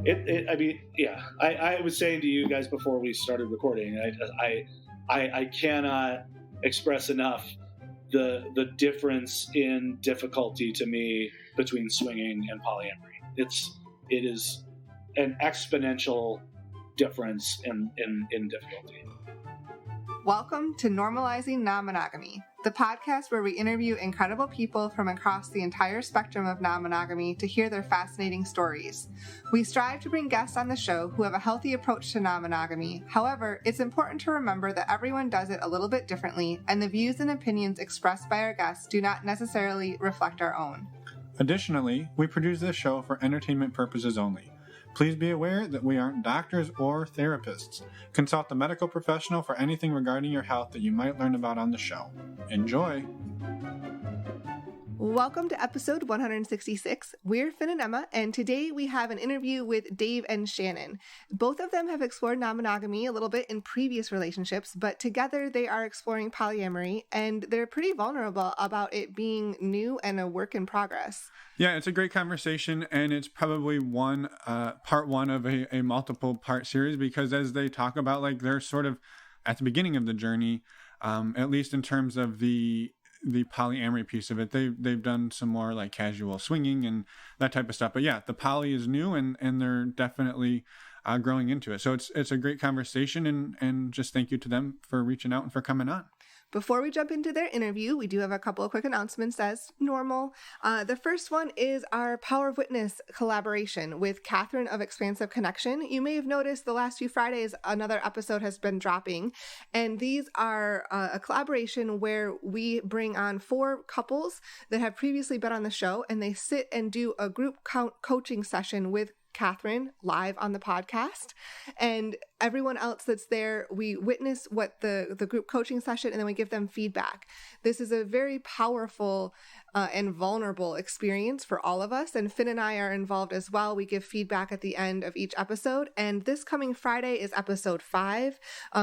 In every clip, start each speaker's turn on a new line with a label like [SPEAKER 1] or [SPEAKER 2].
[SPEAKER 1] I mean, yeah. I was saying to you guys before we started recording, I cannot express enough the difference in difficulty to me between swinging and polyamory. It is an exponential difference in difficulty.
[SPEAKER 2] Welcome to Normalizing Non-Monogamy, the podcast where we interview incredible people from across the entire spectrum of non-monogamy to hear their fascinating stories. We strive to bring guests on the show who have a healthy approach to non-monogamy. However, it's important to remember that everyone does it a little bit differently, and the views and opinions expressed by our guests do not necessarily reflect our own.
[SPEAKER 3] Additionally, we produce this show for entertainment purposes only. Please be aware that we aren't doctors or therapists. Consult a medical professional for anything regarding your health that you might learn about on the show. Enjoy!
[SPEAKER 2] Welcome to episode 166. We're Finn and Emma, and today we have an interview with Daev and Shannon. Both of them have explored non-monogamy a little bit in previous relationships, but together they are exploring polyamory, and they're pretty vulnerable about it being new and a work in progress.
[SPEAKER 3] Yeah, it's a great conversation, and it's probably part one of a multiple part series, because as they talk about, like, they're sort of at the beginning of the journey, at least in terms of the polyamory piece of it. They've done some more like casual swinging and that type of stuff. But yeah, the poly is new, and they're definitely growing into it. So it's a great conversation, and just thank you to them for reaching out and for coming on.
[SPEAKER 2] Before we jump into their interview, we do have a couple of quick announcements as normal. The first one is our Power of Witness collaboration with Catherine of Expansive Connection. You may have noticed the last few Fridays, another episode has been dropping. And these are a collaboration where we bring on 4 couples that have previously been on the show, and they sit and do a group coaching session with Catherine live on the podcast, and everyone else that's there, we witness what the group coaching session, and then we give them feedback. This is a very powerful and vulnerable experience for all of us, and Finn and I are involved as well. We give feedback at the end of each episode, and this coming Friday is episode 5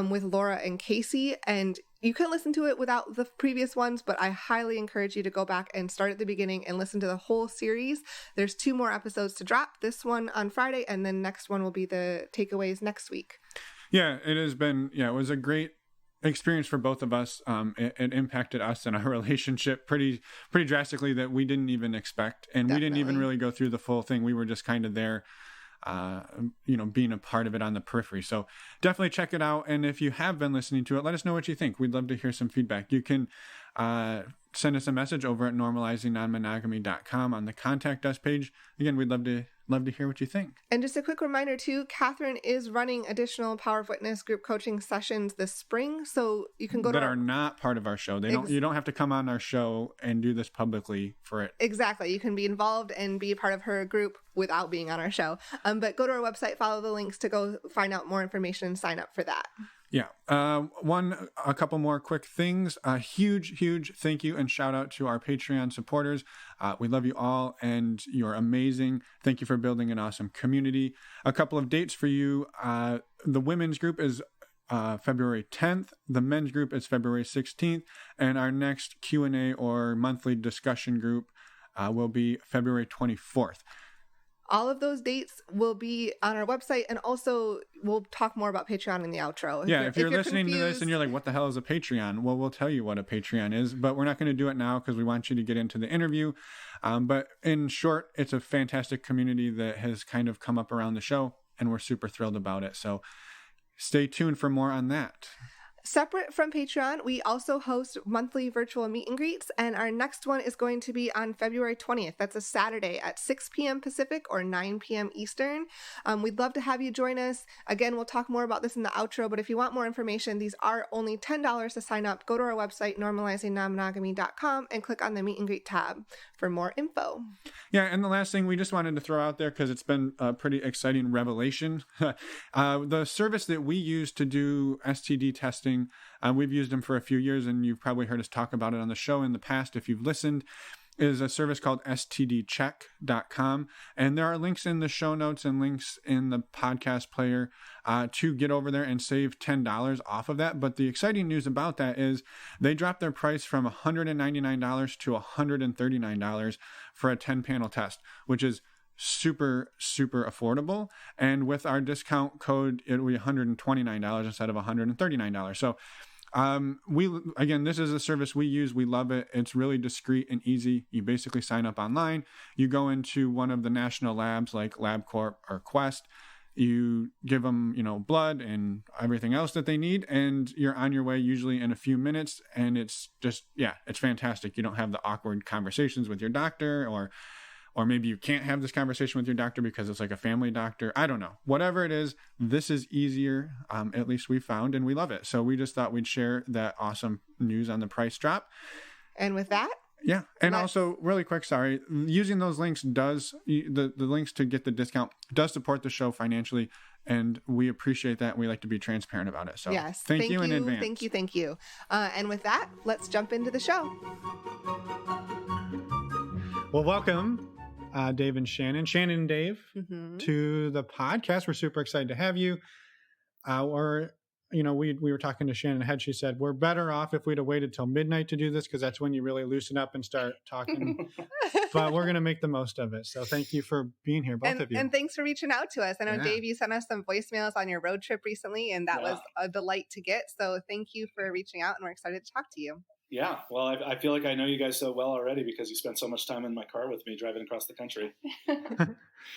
[SPEAKER 2] with Laura and Casey, and you can listen to it without the previous ones, but I highly encourage you to go back and start at the beginning and listen to the whole series. There's 2 more episodes to drop, this one on Friday, and then next one will be the takeaways next week.
[SPEAKER 3] Yeah, it was a great experience for both of us. It impacted us and our relationship pretty drastically that we didn't even expect. And
[SPEAKER 2] Definitely.
[SPEAKER 3] We didn't even really go through the full thing. We were just kind of there, being a part of it on the periphery. So definitely check it out. And if you have been listening to it, let us know what you think. We'd love to hear some feedback. You can send us a message over at normalizingnonmonogamy.com on the contact us page. Again, we'd love to hear what you think.
[SPEAKER 2] And just a quick reminder too, Catherine is running additional Power of Witness group coaching sessions this spring, so you can go
[SPEAKER 3] that are not part of our show. You don't have to come on our show and do this publicly for it.
[SPEAKER 2] Exactly. You can be involved and be a part of her group without being on our show. But go to our website, follow the links to go find out more information and sign up for that.
[SPEAKER 3] Yeah. A couple more quick things. A huge thank you and shout out to our Patreon supporters. We love you all, and you're amazing. Thank you for building an awesome community. A couple of dates for you. The women's group is February 10th. The men's group is February 16th. And our next Q&A or monthly discussion group will be February 24th.
[SPEAKER 2] All of those dates will be on our website, and also we'll talk more about Patreon in the outro.
[SPEAKER 3] If you're listening to this and you're like, what the hell is a Patreon? Well, we'll tell you what a Patreon is, but we're not going to do it now because we want you to get into the interview. But in short, it's a fantastic community that has kind of come up around the show, and we're super thrilled about it. So stay tuned for more on that.
[SPEAKER 2] Separate from Patreon, we also host monthly virtual meet and greets, and our next one is going to be on February 20th. That's a Saturday at 6 p.m. Pacific or 9 p.m. Eastern. We'd love to have you join us. Again, we'll talk more about this in the outro, but if you want more information, these are only $10 to sign up. Go to our website, normalizingnonmonogamy.com, and click on the meet and greet tab for more info.
[SPEAKER 3] Yeah, and the last thing we just wanted to throw out there, because it's been a pretty exciting revelation, the service that we use to do STD testing, we've used them for a few years, and you've probably heard us talk about it on the show in the past if you've listened, is a service called stdcheck.com. And there are links in the show notes and links in the podcast player to get over there and save $10 off of that. But the exciting news about that is they dropped their price from $199 to $139 for a 10-panel test, which is super, super affordable. And with our discount code, it will be $129 instead of $139. So this is a service we use. We love it. It's really discreet and easy. You basically sign up online. You go into one of the national labs like LabCorp or Quest. You give them, blood and everything else that they need, and you're on your way usually in a few minutes. And it's just, it's fantastic. You don't have the awkward conversations with your doctor, or maybe you can't have this conversation with your doctor because it's like a family doctor. I don't know. Whatever it is, this is easier, at least we found, and we love it. So we just thought we'd share that awesome news on the price drop.
[SPEAKER 2] And with that,
[SPEAKER 3] yeah. And also, really quick, sorry, using those links the links to get the discount does support the show financially, and we appreciate that. And we like to be transparent about it. So
[SPEAKER 2] yes,
[SPEAKER 3] thank you in advance.
[SPEAKER 2] Thank you. And with that, let's jump into the show.
[SPEAKER 4] Well, welcome, Dave and Shannon and Daev, to the podcast. We're super excited to have you. We were talking to Shannon ahead. She said, we're better off if we'd have waited till midnight to do this, because that's when you really loosen up and start talking. But we're going to make the most of it. So thank you for being here, both of you.
[SPEAKER 2] And thanks for reaching out to us. I know, Dave, you sent us some voicemails on your road trip recently, and that was a delight to get. So thank you for reaching out, and we're excited to talk to you.
[SPEAKER 1] Yeah, well, I feel like I know you guys so well already because you spent so much time in my car with me driving across the country.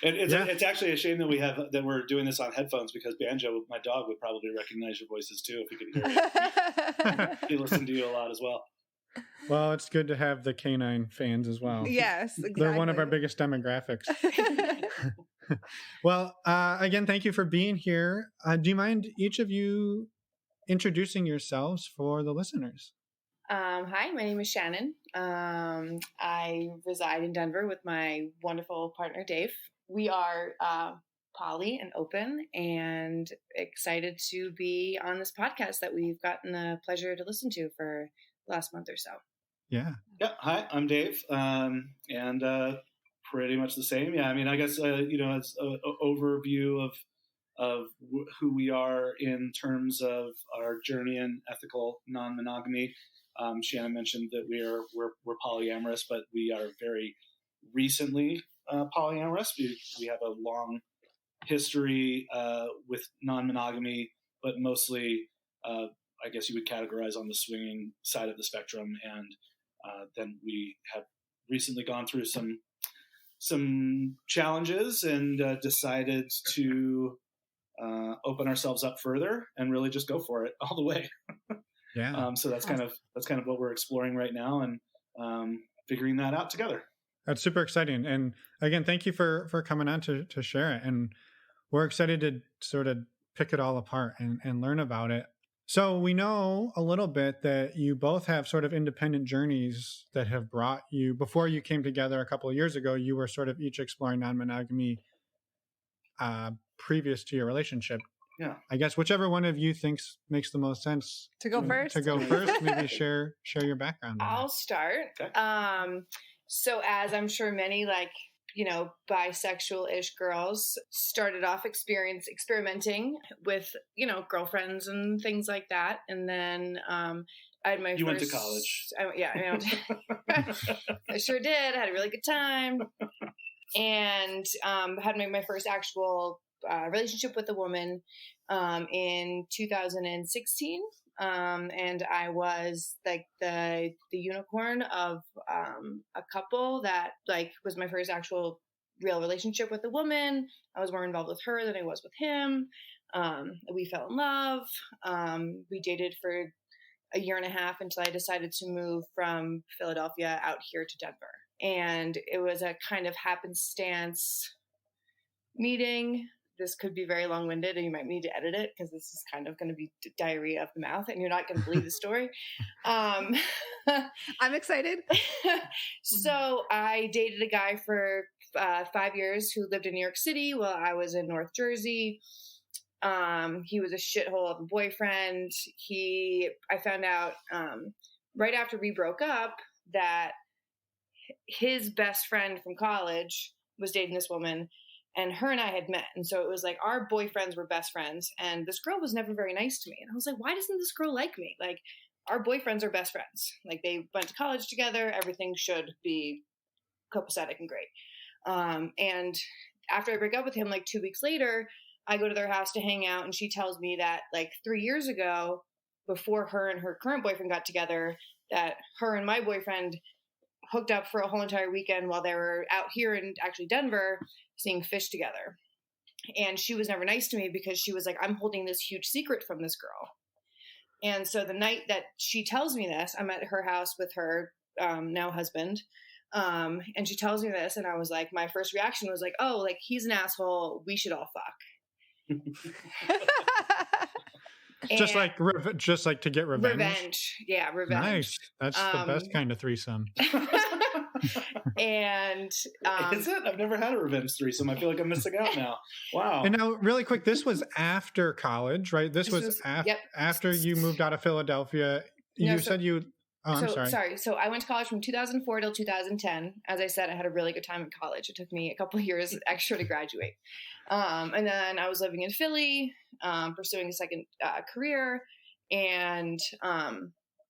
[SPEAKER 1] It's actually a shame that we're doing this on headphones, because Banjo, my dog, would probably recognize your voices too if he could hear you. He listened to you a lot as well.
[SPEAKER 4] Well, it's good to have the canine fans as well.
[SPEAKER 2] Yes, exactly.
[SPEAKER 4] They're one of our biggest demographics. Well, again, thank you for being here. Do you mind each of you introducing yourselves for the listeners?
[SPEAKER 5] Hi, my name is Shannon. I reside in Denver with my wonderful partner, Dave. We are poly and open, and excited to be on this podcast that we've gotten the pleasure to listen to for the last month or so.
[SPEAKER 4] Yeah.
[SPEAKER 1] Hi, I'm Dave. And pretty much the same. Yeah. I mean, I guess, it's an overview of who we are in terms of our journey in ethical non-monogamy. Shannon mentioned that we're polyamorous, but we are very recently polyamorous. We have a long history with non-monogamy, but mostly, I guess you would categorize on the swinging side of the spectrum. And then we have recently gone through some challenges and decided to open ourselves up further and really just go for it all the way.
[SPEAKER 4] Yeah.
[SPEAKER 1] So that's kind of what we're exploring right now, and figuring that out together.
[SPEAKER 4] That's super exciting. And again, thank you for coming on to share it. And we're excited to sort of pick it all apart and learn about it. So we know a little bit that you both have sort of independent journeys that have brought you, before you came together a couple of years ago, you were sort of each exploring non-monogamy previous to your relationship.
[SPEAKER 1] Yeah.
[SPEAKER 4] I guess whichever one of you thinks makes the most sense
[SPEAKER 2] to go first.
[SPEAKER 4] Maybe share your background.
[SPEAKER 5] I'll start.
[SPEAKER 1] Okay.
[SPEAKER 5] So as I'm sure many bisexual-ish girls started off experimenting with, girlfriends and things like that. And then I had my
[SPEAKER 1] You went to college.
[SPEAKER 5] I sure did. I had a really good time. And had my first actual relationship with a woman in 2016. And I was like the unicorn of a couple that was my first actual real relationship with a woman. I was more involved with her than I was with him. We fell in love. We dated for a year and a half until I decided to move from Philadelphia out here to Denver. And it was a kind of happenstance meeting. This could be very long-winded, and you might need to edit it because this is kind of going to be diarrhea of the mouth, and you're not going to believe the story.
[SPEAKER 2] I'm excited.
[SPEAKER 5] So I dated a guy for 5 years who lived in New York City while I was in North Jersey. He was a shithole of a boyfriend. I found out right after we broke up that his best friend from college was dating this woman, and her and I had met. And so it was like our boyfriends were best friends, and this girl was never very nice to me. And I was like, why doesn't this girl like me? Like, our boyfriends are best friends. Like, they went to college together. Everything should be copacetic and great. And after I break up with him, like 2 weeks later, I go to their house to hang out, and she tells me that like 3 years ago, before her and her current boyfriend got together, that her and my boyfriend hooked up for a whole entire weekend while they were out here in actually Denver seeing fish together. And she was never nice to me because she was like, I'm holding this huge secret from this girl. And so the night that she tells me this, I'm at her house with her now husband. And she tells me this, and I was like, my first reaction was like, oh, like he's an asshole. We should all fuck.
[SPEAKER 4] Just like to get revenge.
[SPEAKER 5] Yeah, revenge.
[SPEAKER 4] Nice. That's the best kind of threesome.
[SPEAKER 5] And
[SPEAKER 1] is it? I've never had a revenge threesome. I feel like I'm missing out now. Wow.
[SPEAKER 4] And now, really quick, this was after college, right? This was after you moved out of Philadelphia. I'm sorry.
[SPEAKER 5] So I went to college from 2004 till 2010. As I said, I had a really good time in college. It took me a couple of years extra to graduate. And then I was living in Philly, pursuing a second career. And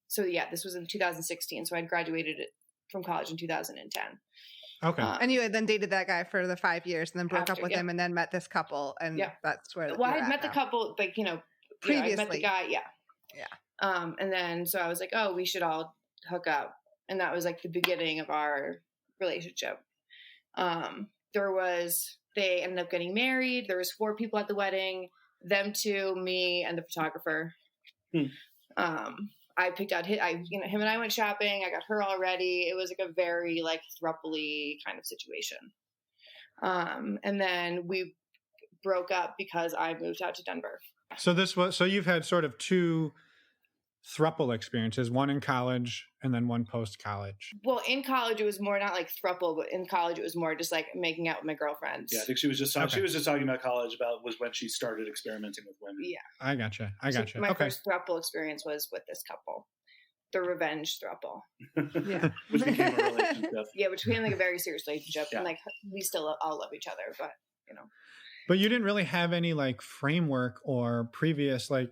[SPEAKER 5] this was in 2016. So I graduated from college in 2010.
[SPEAKER 4] Okay.
[SPEAKER 2] And you had then dated that guy for the 5 years and then broke up with him and then met this couple. And that's where
[SPEAKER 5] I had met the couple, like, previously. I met the guy. Yeah.
[SPEAKER 2] Yeah.
[SPEAKER 5] And then, so I was like, oh, we should all hook up. And that was like the beginning of our relationship. They ended up getting married. There was 4 people at the wedding, them 2, me, and the photographer. I picked out him and I went shopping. I got her all ready. It was like a very like throuple-y kind of situation. And then we broke up because I moved out to Denver.
[SPEAKER 4] So you've had sort of 2 throuple experiences, one in college and then one post-college.
[SPEAKER 5] Well, in college it was more not like throuple, but in college it was more just like making out with my girlfriends.
[SPEAKER 1] Yeah, I think she was just talking about college was when she started experimenting with women.
[SPEAKER 5] Yeah.
[SPEAKER 4] I gotcha.
[SPEAKER 5] So my first throuple experience was with this couple. The revenge throuple.
[SPEAKER 2] Yeah.
[SPEAKER 1] Which became a relationship.
[SPEAKER 5] Yeah, which became like a very serious relationship. Yeah. And like we still all love each other, but
[SPEAKER 4] But you didn't really have any like framework or previous, like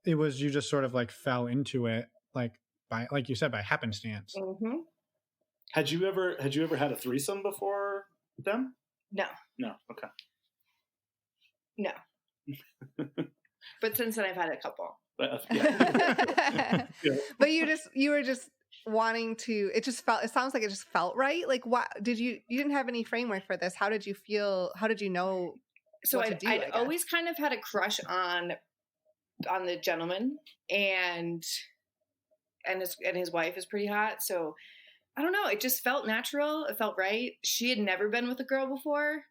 [SPEAKER 4] it was, you just sort of like fell into it, like you said, by happenstance.
[SPEAKER 5] Mm-hmm.
[SPEAKER 1] Had you ever had a threesome before them?
[SPEAKER 5] No.
[SPEAKER 1] Okay.
[SPEAKER 5] No. But since then I've had a couple.
[SPEAKER 1] Yeah.
[SPEAKER 2] But you were just wanting to, it sounds like it just felt right. Like what you didn't have any framework for this. How did you feel? How did you know?
[SPEAKER 5] So I'd always kind of had a crush on the gentleman, and his wife is pretty hot. So I don't know. It just felt natural. It felt right. She had never been with a girl before.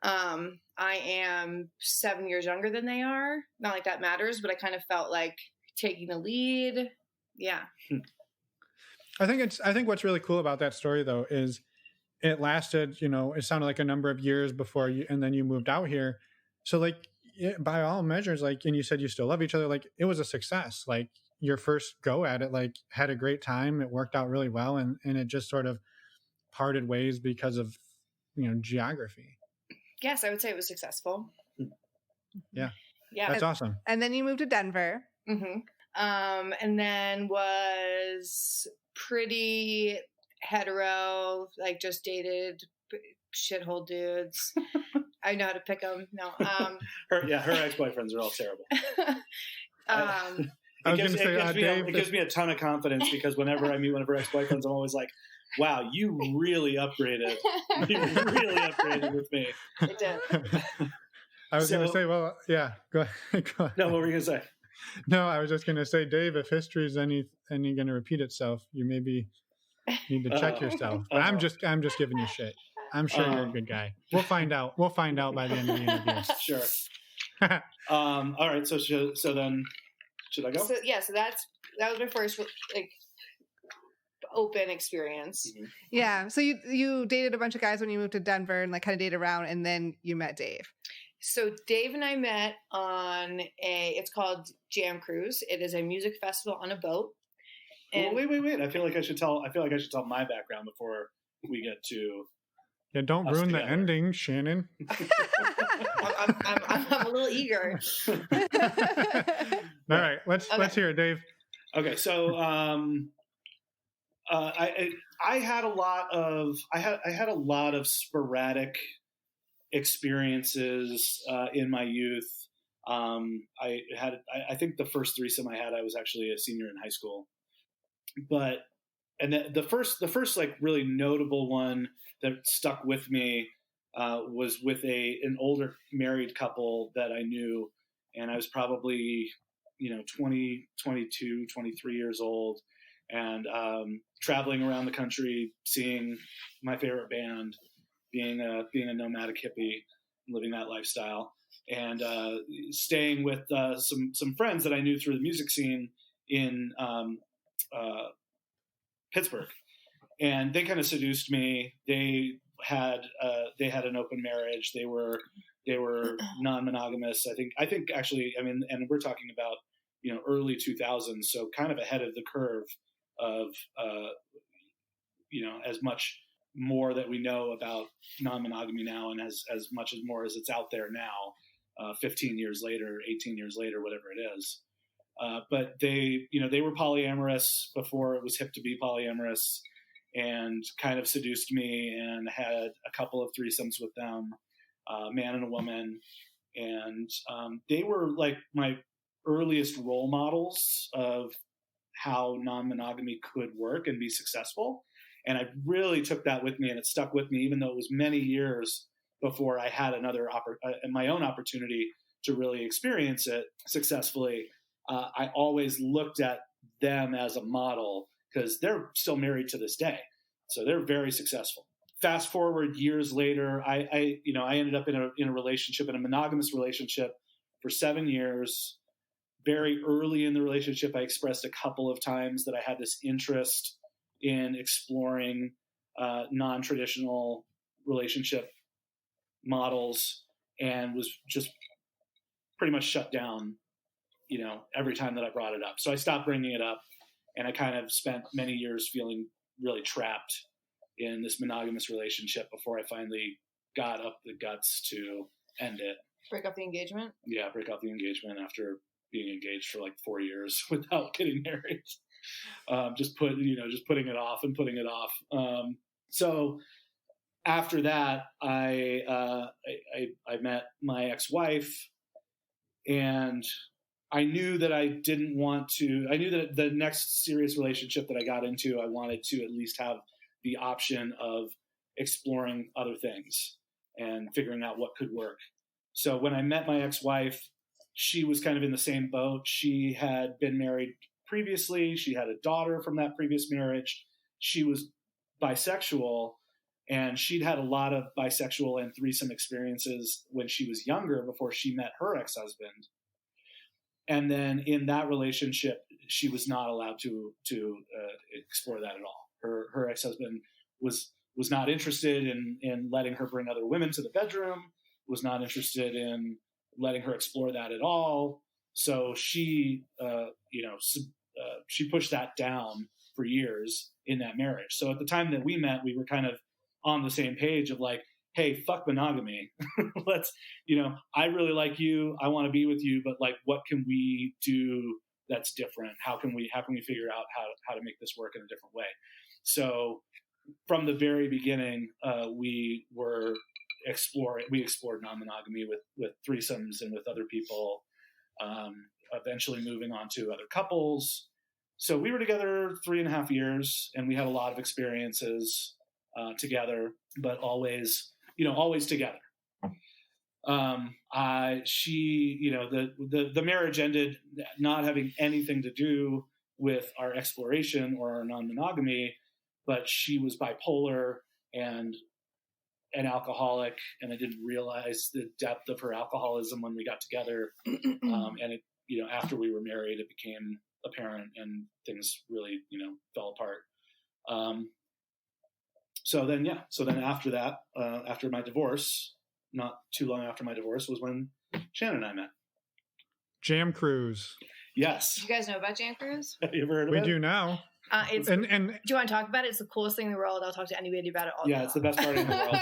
[SPEAKER 5] I am 7 years younger than they are. Not like that matters, but I kind of felt like taking the lead. Yeah.
[SPEAKER 4] I think what's really cool about that story though is it lasted, it sounded like a number of years before and then you moved out here. So like by all measures, like, and you said you still love each other, like it was a success. Like your first go at it, like had a great time. It worked out really well. And it just sort of parted ways because of, geography.
[SPEAKER 5] Yes, I would say it was successful.
[SPEAKER 4] Yeah.
[SPEAKER 5] Yeah.
[SPEAKER 4] That's awesome.
[SPEAKER 2] And then you moved to Denver.
[SPEAKER 5] Mm-hmm. And then was pretty hetero, like just dated shithole dudes. I know how to pick them. No.
[SPEAKER 1] Her ex-boyfriends are all terrible.
[SPEAKER 4] Dave,
[SPEAKER 1] it gives me a ton of confidence because whenever I meet one of her ex-boyfriends, I'm always like, wow, you really upgraded. You really upgraded with me.
[SPEAKER 5] It did.
[SPEAKER 4] I was going to say, well, yeah, go ahead.
[SPEAKER 1] No, what were you going to say?
[SPEAKER 4] No, I was just going to say, Dave, if history is any going to repeat itself, you maybe need to check yourself. But I'm just giving you shit. I'm sure you're a good guy. We'll find out. We'll find out by the end of the interview.
[SPEAKER 1] Sure. All right. So then, should I go?
[SPEAKER 5] So that was my first like open experience.
[SPEAKER 1] Mm-hmm.
[SPEAKER 2] Yeah. So you dated a bunch of guys when you moved to Denver and like kind of dated around, and then you met Dave.
[SPEAKER 5] So Dave and I met on it's called Jam Cruise. It is a music festival on a boat. And
[SPEAKER 1] wait. I feel like I should tell my background before we get to.
[SPEAKER 4] Yeah, don't ruin the ending, Shannon.
[SPEAKER 5] I'm a little eager.
[SPEAKER 4] All right, let's hear it, Dave.
[SPEAKER 1] Okay, so I had a lot of sporadic experiences in my youth. I think the first threesome I had, I was actually a senior in high school, but the first like really notable one that stuck with me was with an older married couple that I knew, and I was probably 20, 22, 23 years old, and traveling around the country, seeing my favorite band, being a nomadic hippie, living that lifestyle, and staying with some friends that I knew through the music scene in Pittsburgh, and they kind of seduced me. They had an open marriage. They were non-monogamous. I think actually, I mean, and we're talking about early 2000s, so kind of ahead of the curve of as much more that we know about non-monogamy now, and as much as more as it's out there now, 15 years later, 18 years later, whatever it is. But they were polyamorous before it was hip to be polyamorous, and kind of seduced me, and had a couple of threesomes with them, a man and a woman. And they were like my earliest role models of how non-monogamy could work and be successful. And I really took that with me, and it stuck with me, even though it was many years before I had my own opportunity to really experience it successfully. I always looked at them as a model, because they're still married to this day. So they're very successful. Fast forward years later, I ended up in a relationship, in a monogamous relationship for 7 years. Very early in the relationship, I expressed a couple of times that I had this interest in exploring non-traditional relationship models, and was just pretty much shut down, every time that I brought it up. So I stopped bringing it up, and I kind of spent many years feeling really trapped in this monogamous relationship before I finally got up the guts to end it.
[SPEAKER 5] Break up the engagement? Yeah,
[SPEAKER 1] break up the engagement after being engaged for like 4 years without getting married. Just putting it off and putting it off. So after that, I met my ex-wife, and I knew that I knew that the next serious relationship that I got into, I wanted to at least have the option of exploring other things and figuring out what could work. So when I met my ex-wife, she was kind of in the same boat. She had been married previously. She had a daughter from that previous marriage. She was bisexual, and she'd had a lot of bisexual and threesome experiences when she was younger, before she met her ex-husband. And then in that relationship, she was not allowed to explore that at all. Her ex-husband was not interested in letting her bring other women to the bedroom, was not interested in letting her explore that at all. So she pushed that down for years in that marriage. So at the time that we met, we were kind of on the same page of like, hey, fuck monogamy. Let's, I really like you. I want to be with you, but like, what can we do that's different? How can we figure out how to make this work in a different way? So from the very beginning, we explored non-monogamy with threesomes and with other people, eventually moving on to other couples. So we were together 3.5 years, and we had a lot of experiences together, but always together. The marriage ended not having anything to do with our exploration or our non-monogamy, but she was bipolar and an alcoholic, and I didn't realize the depth of her alcoholism when we got together. And it, after we were married, it became apparent, and things really, fell apart. So then after that, after my divorce, not too long after my divorce, was when Shannon and I met.
[SPEAKER 4] Jam Cruise.
[SPEAKER 1] Yes.
[SPEAKER 5] Do you guys know about Jam Cruise?
[SPEAKER 1] Have you ever heard of it?
[SPEAKER 4] We do now.
[SPEAKER 5] And do you want to talk about it? It's the coolest thing in the world. I'll talk to anybody about it all day long.
[SPEAKER 1] It's the best party in the world.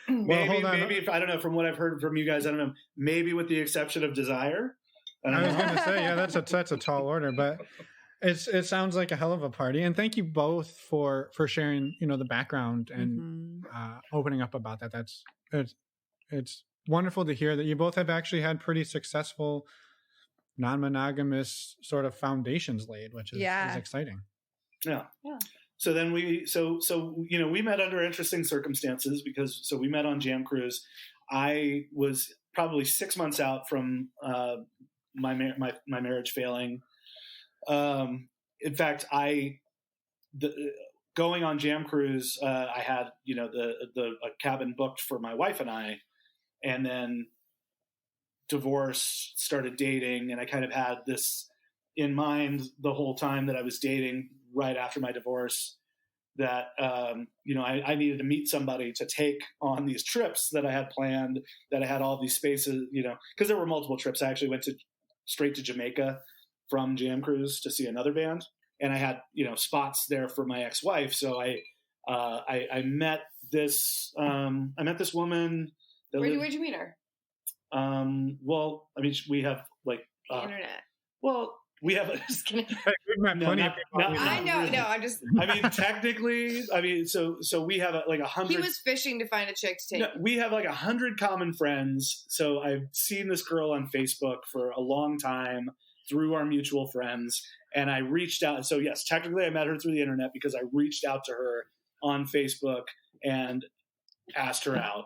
[SPEAKER 1] Maybe I don't know, from what I've heard from you guys, I don't know, maybe with the exception of Desire.
[SPEAKER 4] I was going to say, yeah, that's a tall order, but It sounds like a hell of a party, and thank you both for sharing, the background and opening up about that. It's wonderful to hear that you both have actually had pretty successful non-monogamous sort of foundations laid, which is exciting.
[SPEAKER 1] Yeah. So then we met under interesting circumstances because we met on Jam Cruise. I was probably 6 months out from my marriage failing. In fact, going on Jam Cruise, I had a cabin booked for my wife and I, and then divorced, started dating, and I kind of had this in mind the whole time that I was dating. Right after my divorce, that I needed to meet somebody to take on these trips that I had planned, that I had all these spaces, because there were multiple trips. I actually went straight to Jamaica from Jam Cruise to see another band, and I had spots there for my ex-wife. So I met this woman.
[SPEAKER 5] Where'd you meet her?
[SPEAKER 1] Well, I mean, we have like
[SPEAKER 5] the internet.
[SPEAKER 1] Well, we have.
[SPEAKER 5] Just kidding.
[SPEAKER 4] We've met plenty of people.
[SPEAKER 5] I know. No, I just.
[SPEAKER 1] I mean, technically, so we have like 100.
[SPEAKER 5] He was fishing to find a chick to take.
[SPEAKER 1] No, we have like 100 common friends. So I've seen this girl on Facebook for a long time through our mutual friends, and I reached out. So yes, technically, I met her through the internet because I reached out to her on Facebook and asked her out.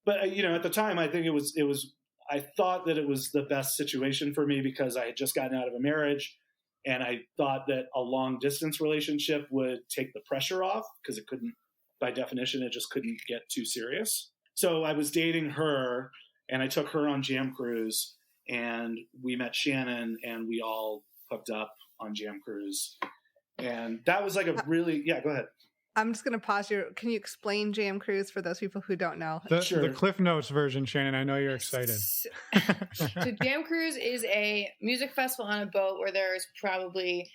[SPEAKER 1] But at the time, I think it was. I thought that it was the best situation for me because I had just gotten out of a marriage, and I thought that a long distance relationship would take the pressure off because it couldn't, by definition, it just couldn't get too serious. So I was dating her, and I took her on Jam Cruise, and we met Shannon, and we all hooked up on Jam Cruise. And that was like a really, go ahead.
[SPEAKER 2] I'm just going to pause here. Can you explain Jam Cruise for those people who don't know?
[SPEAKER 4] The Cliff Notes version, Shannon. I know you're excited.
[SPEAKER 5] So Jam Cruise is a music festival on a boat where there's probably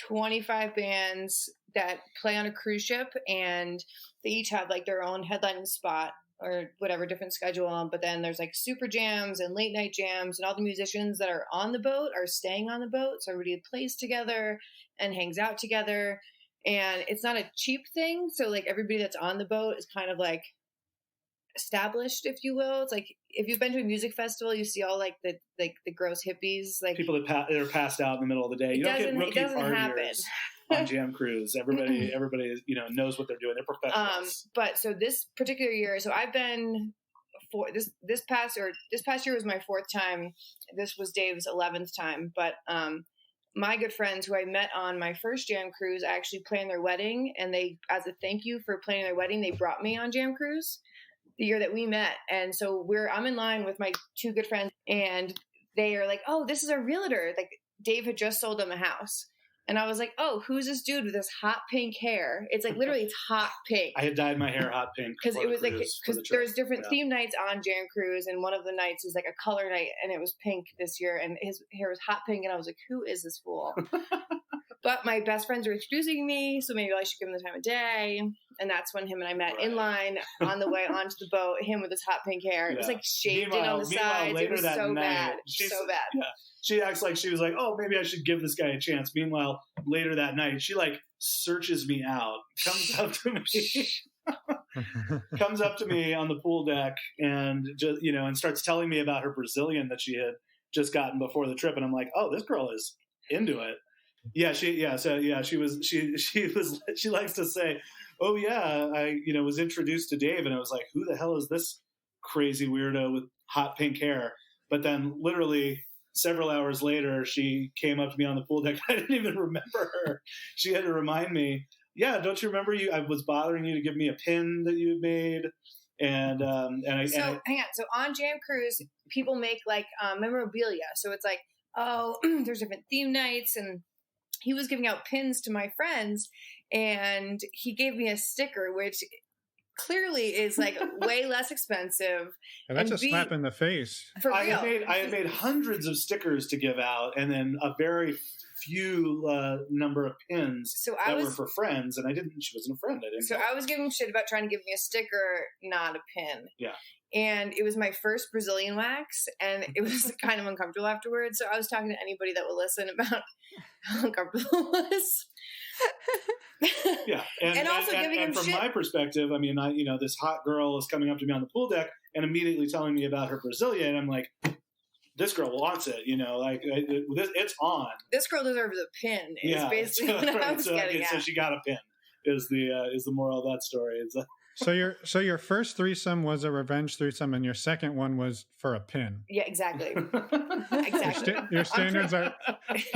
[SPEAKER 5] 25 bands that play on a cruise ship, and they each have like their own headlining spot or whatever, different schedule. But then there's like super jams and late night jams, and all the musicians that are on the boat are staying on the boat. So everybody plays together and hangs out together. And it's not a cheap thing. So like everybody that's on the boat is kind of like established, if you will. It's like if you've been to a music festival, you see all like the gross hippies, like
[SPEAKER 1] people that are passed out in the middle of the day. You don't get rookie partiers on Jam Cruise. Everybody knows what they're doing. They're professionals.
[SPEAKER 5] But so this particular year, so I've been for this past year was my 4th time. This was Dave's 11th time. But my good friends who I met on my first Jam Cruise actually planned their wedding, and they, as a thank you for planning their wedding, they brought me on Jam Cruise the year that we met. And so I'm in line with my 2 good friends, and they are like, "Oh, this is our realtor." Like Dave had just sold them a house. And I was like, "Oh, who's this dude with this hot pink hair?" It's like literally, it's hot pink.
[SPEAKER 1] I had dyed my hair hot pink
[SPEAKER 5] because it was because there's different theme nights on Jam Cruise, and one of the nights is like a color night, and it was pink this year, and his hair was hot pink, and I was like, "Who is this fool?" But my best friends were introducing me, so maybe I should give him the time of day. And that's when him and I met in line on the way onto the boat. Him with his hot pink hair. It was like shaved in on the sides. It was so bad. So bad.
[SPEAKER 1] Yeah. She acts like she was like, "Oh, maybe I should give this guy a chance." Meanwhile, later that night, she like searches me out, comes up to me on the pool deck, and just and starts telling me about her Brazilian that she had just gotten before the trip. And I'm like, "Oh, this girl is into it." She likes to say, "Oh yeah, I was introduced to Dave," and I was like, "Who the hell is this crazy weirdo with hot pink hair?" But then literally several hours later, she came up to me on the pool deck. I didn't even remember her. She had to remind me, "Yeah, don't you remember I was bothering you to give me a pin that you had made?" And hang
[SPEAKER 5] on. So on Jam Cruise, people make like memorabilia. So it's like, oh, there's different theme nights, and he was giving out pins to my friends, and he gave me a sticker, which clearly is like way less expensive.
[SPEAKER 4] And that's a slap in the face.
[SPEAKER 5] For real.
[SPEAKER 1] I had made hundreds of stickers to give out, and then a very few number of pins
[SPEAKER 5] that
[SPEAKER 1] were for friends, and she wasn't a friend.
[SPEAKER 5] I was giving shit about trying to give me a sticker, not a pin.
[SPEAKER 1] Yeah.
[SPEAKER 5] And it was my first Brazilian wax, and it was kind of uncomfortable afterwards. So I was talking to anybody that would listen about how uncomfortable it was.
[SPEAKER 1] Yeah,
[SPEAKER 5] and
[SPEAKER 1] from my perspective, I mean, this hot girl is coming up to me on the pool deck and immediately telling me about her Brazilian. I'm like, this girl wants it, it's on.
[SPEAKER 5] This girl deserves a pin. Is basically what I was getting at.
[SPEAKER 1] So she got a pin. Is the moral of that story?
[SPEAKER 4] So your first threesome was a revenge threesome, and your second one was for a pin.
[SPEAKER 5] Yeah, exactly. Exactly.
[SPEAKER 4] Your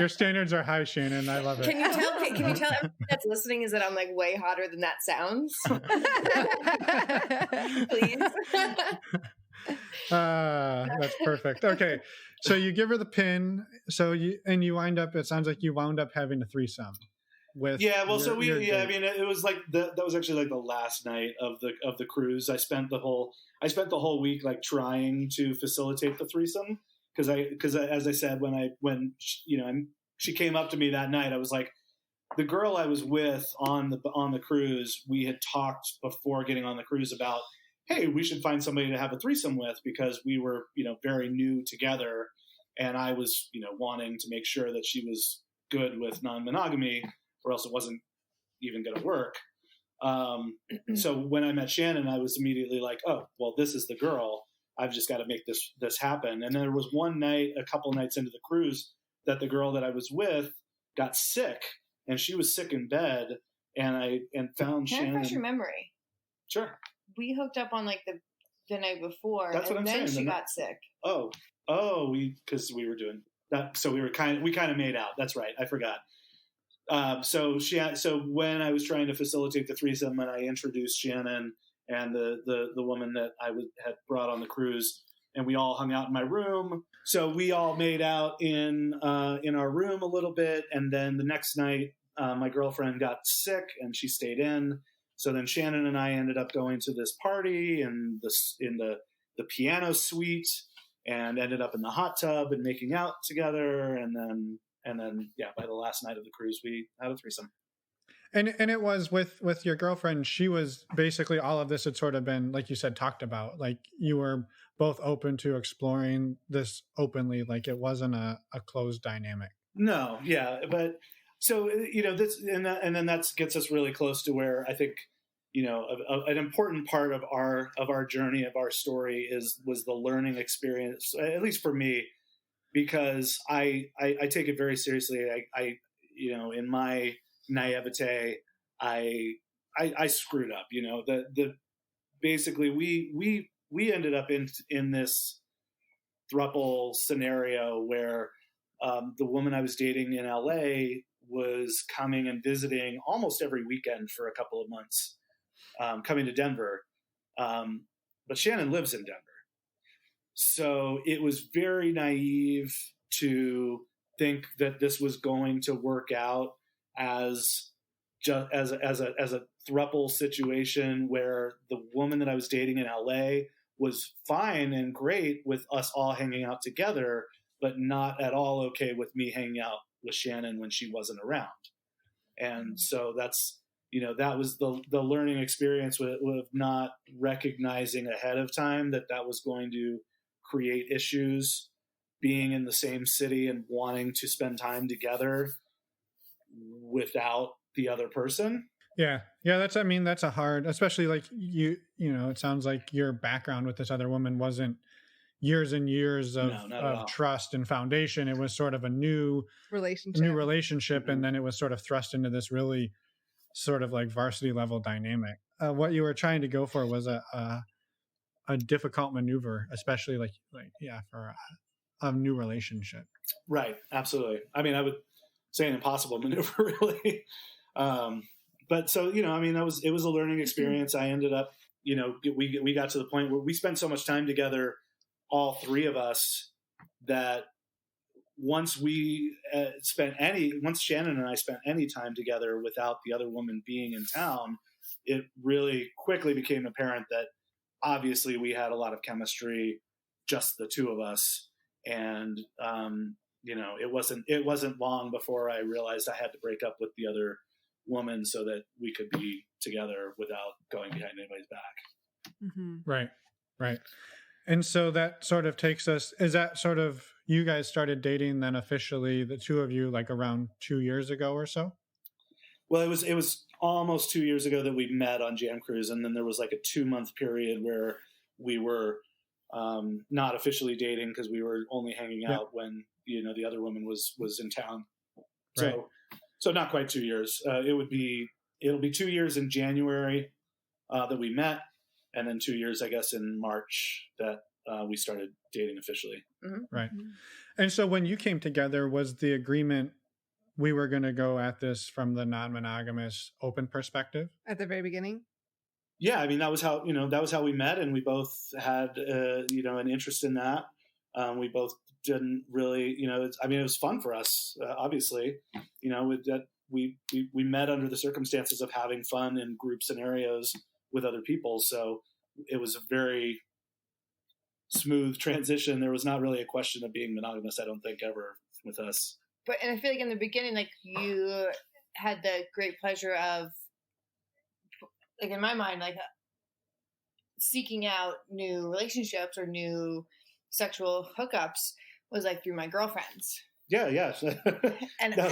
[SPEAKER 4] standards are high, Shannon. I love it.
[SPEAKER 5] Can you tell everyone that's listening is that I'm like way hotter than that sounds? Please.
[SPEAKER 4] That's perfect. Okay, so you give her the pin. You wind up. It sounds like you wound up having a threesome. With
[SPEAKER 1] I mean, it was like that was actually like the last night of the cruise. I spent the whole week like trying to facilitate the threesome because as I said, when she came up to me that night, I was like, the girl I was with on the cruise, we had talked before getting on the cruise about, hey, we should find somebody to have a threesome with because we were very new together, and I was wanting to make sure that she was good with non-monogamy, or else it wasn't even going to work. So when I met Shannon, I was immediately like, oh, well, this is the girl. I've just got to make this happen. And then there was one night, a couple nights into the cruise, that the girl that I was with got sick, and she was sick in bed. And found Shannon.
[SPEAKER 5] Can I refresh your memory?
[SPEAKER 1] Sure.
[SPEAKER 5] We hooked up on like the night before,
[SPEAKER 1] That's what I'm saying.
[SPEAKER 5] She got sick.
[SPEAKER 1] Because we were doing that, so we kind of made out. That's right. I forgot. So when I was trying to facilitate the threesome, and I introduced Shannon and the woman that I had brought on the cruise, and we all hung out in my room. So we all made out in our room a little bit, and then the next night, my girlfriend got sick and she stayed in. So then Shannon and I ended up going to this party in the piano suite, and ended up in the hot tub and making out together, and then by the last night of the cruise, we had a threesome.
[SPEAKER 4] And it was with your girlfriend. She was basically, all of this had sort of been, like you said, talked about. Like you were both open to exploring this openly. Like it wasn't a closed dynamic.
[SPEAKER 1] No, yeah, but so this and then that gets us really close to where I think an important part of our journey, of our story, was the learning experience, at least for me. Because I take it very seriously. I in my naivete, I screwed up. Basically we ended up in this throuple scenario where the woman I was dating in LA was coming and visiting almost every weekend for a couple of months, coming to Denver. But Shannon lives in Denver. So it was very naive to think that this was going to work out as a throuple situation where the woman that I was dating in LA was fine and great with us all hanging out together, but not at all okay with me hanging out with Shannon when she wasn't around. And so that's, that was the learning experience with not recognizing ahead of time that was going to create issues, being in the same city and wanting to spend time together without the other person.
[SPEAKER 4] Yeah. That's a hard, especially like it sounds like your background with this other woman wasn't years and years of trust and foundation. It was sort of a new relationship. Mm-hmm. And then it was sort of thrust into this really sort of like varsity level dynamic. What you were trying to go for was a difficult maneuver, especially for a new relationship.
[SPEAKER 1] Right. Absolutely. I mean, I would say an impossible maneuver, really. But so, it was a learning experience. I ended up, we got to the point where we spent so much time together, all three of us, that once Shannon and I spent any time together without the other woman being in town, it really quickly became apparent that obviously we had a lot of chemistry, just the two of us. And it wasn't long before I realized I had to break up with the other woman so that we could be together without going behind anybody's back.
[SPEAKER 2] Mm-hmm.
[SPEAKER 4] Right. And so that sort of takes us, is that sort of, you guys started dating then officially, the two of you, like around 2 years ago or so?
[SPEAKER 1] Well, it was almost 2 years ago that we met on Jam Cruise, and then there was like a 2-month period where we were not officially dating because we were only hanging out when the other woman was in town. So not quite 2 years. It'll be 2 years in January that we met, and then 2 years, I guess, in March that we started dating officially.
[SPEAKER 5] Mm-hmm.
[SPEAKER 4] Right. And so when you came together, was the agreement we were going to go at this from the non-monogamous open perspective
[SPEAKER 2] At the very beginning?
[SPEAKER 1] Yeah, I mean, that was how we met, and we both had an interest in that. We both didn't really, it was fun for us, obviously, that we met under the circumstances of having fun in group scenarios with other people. So it was a very smooth transition. There was not really a question of being monogamous, I don't think, ever with us.
[SPEAKER 5] And I feel like in the beginning, like, you had the great pleasure of, like, in my mind, like, seeking out new relationships or new sexual hookups was like through my girlfriends.
[SPEAKER 1] Yeah.
[SPEAKER 5] And I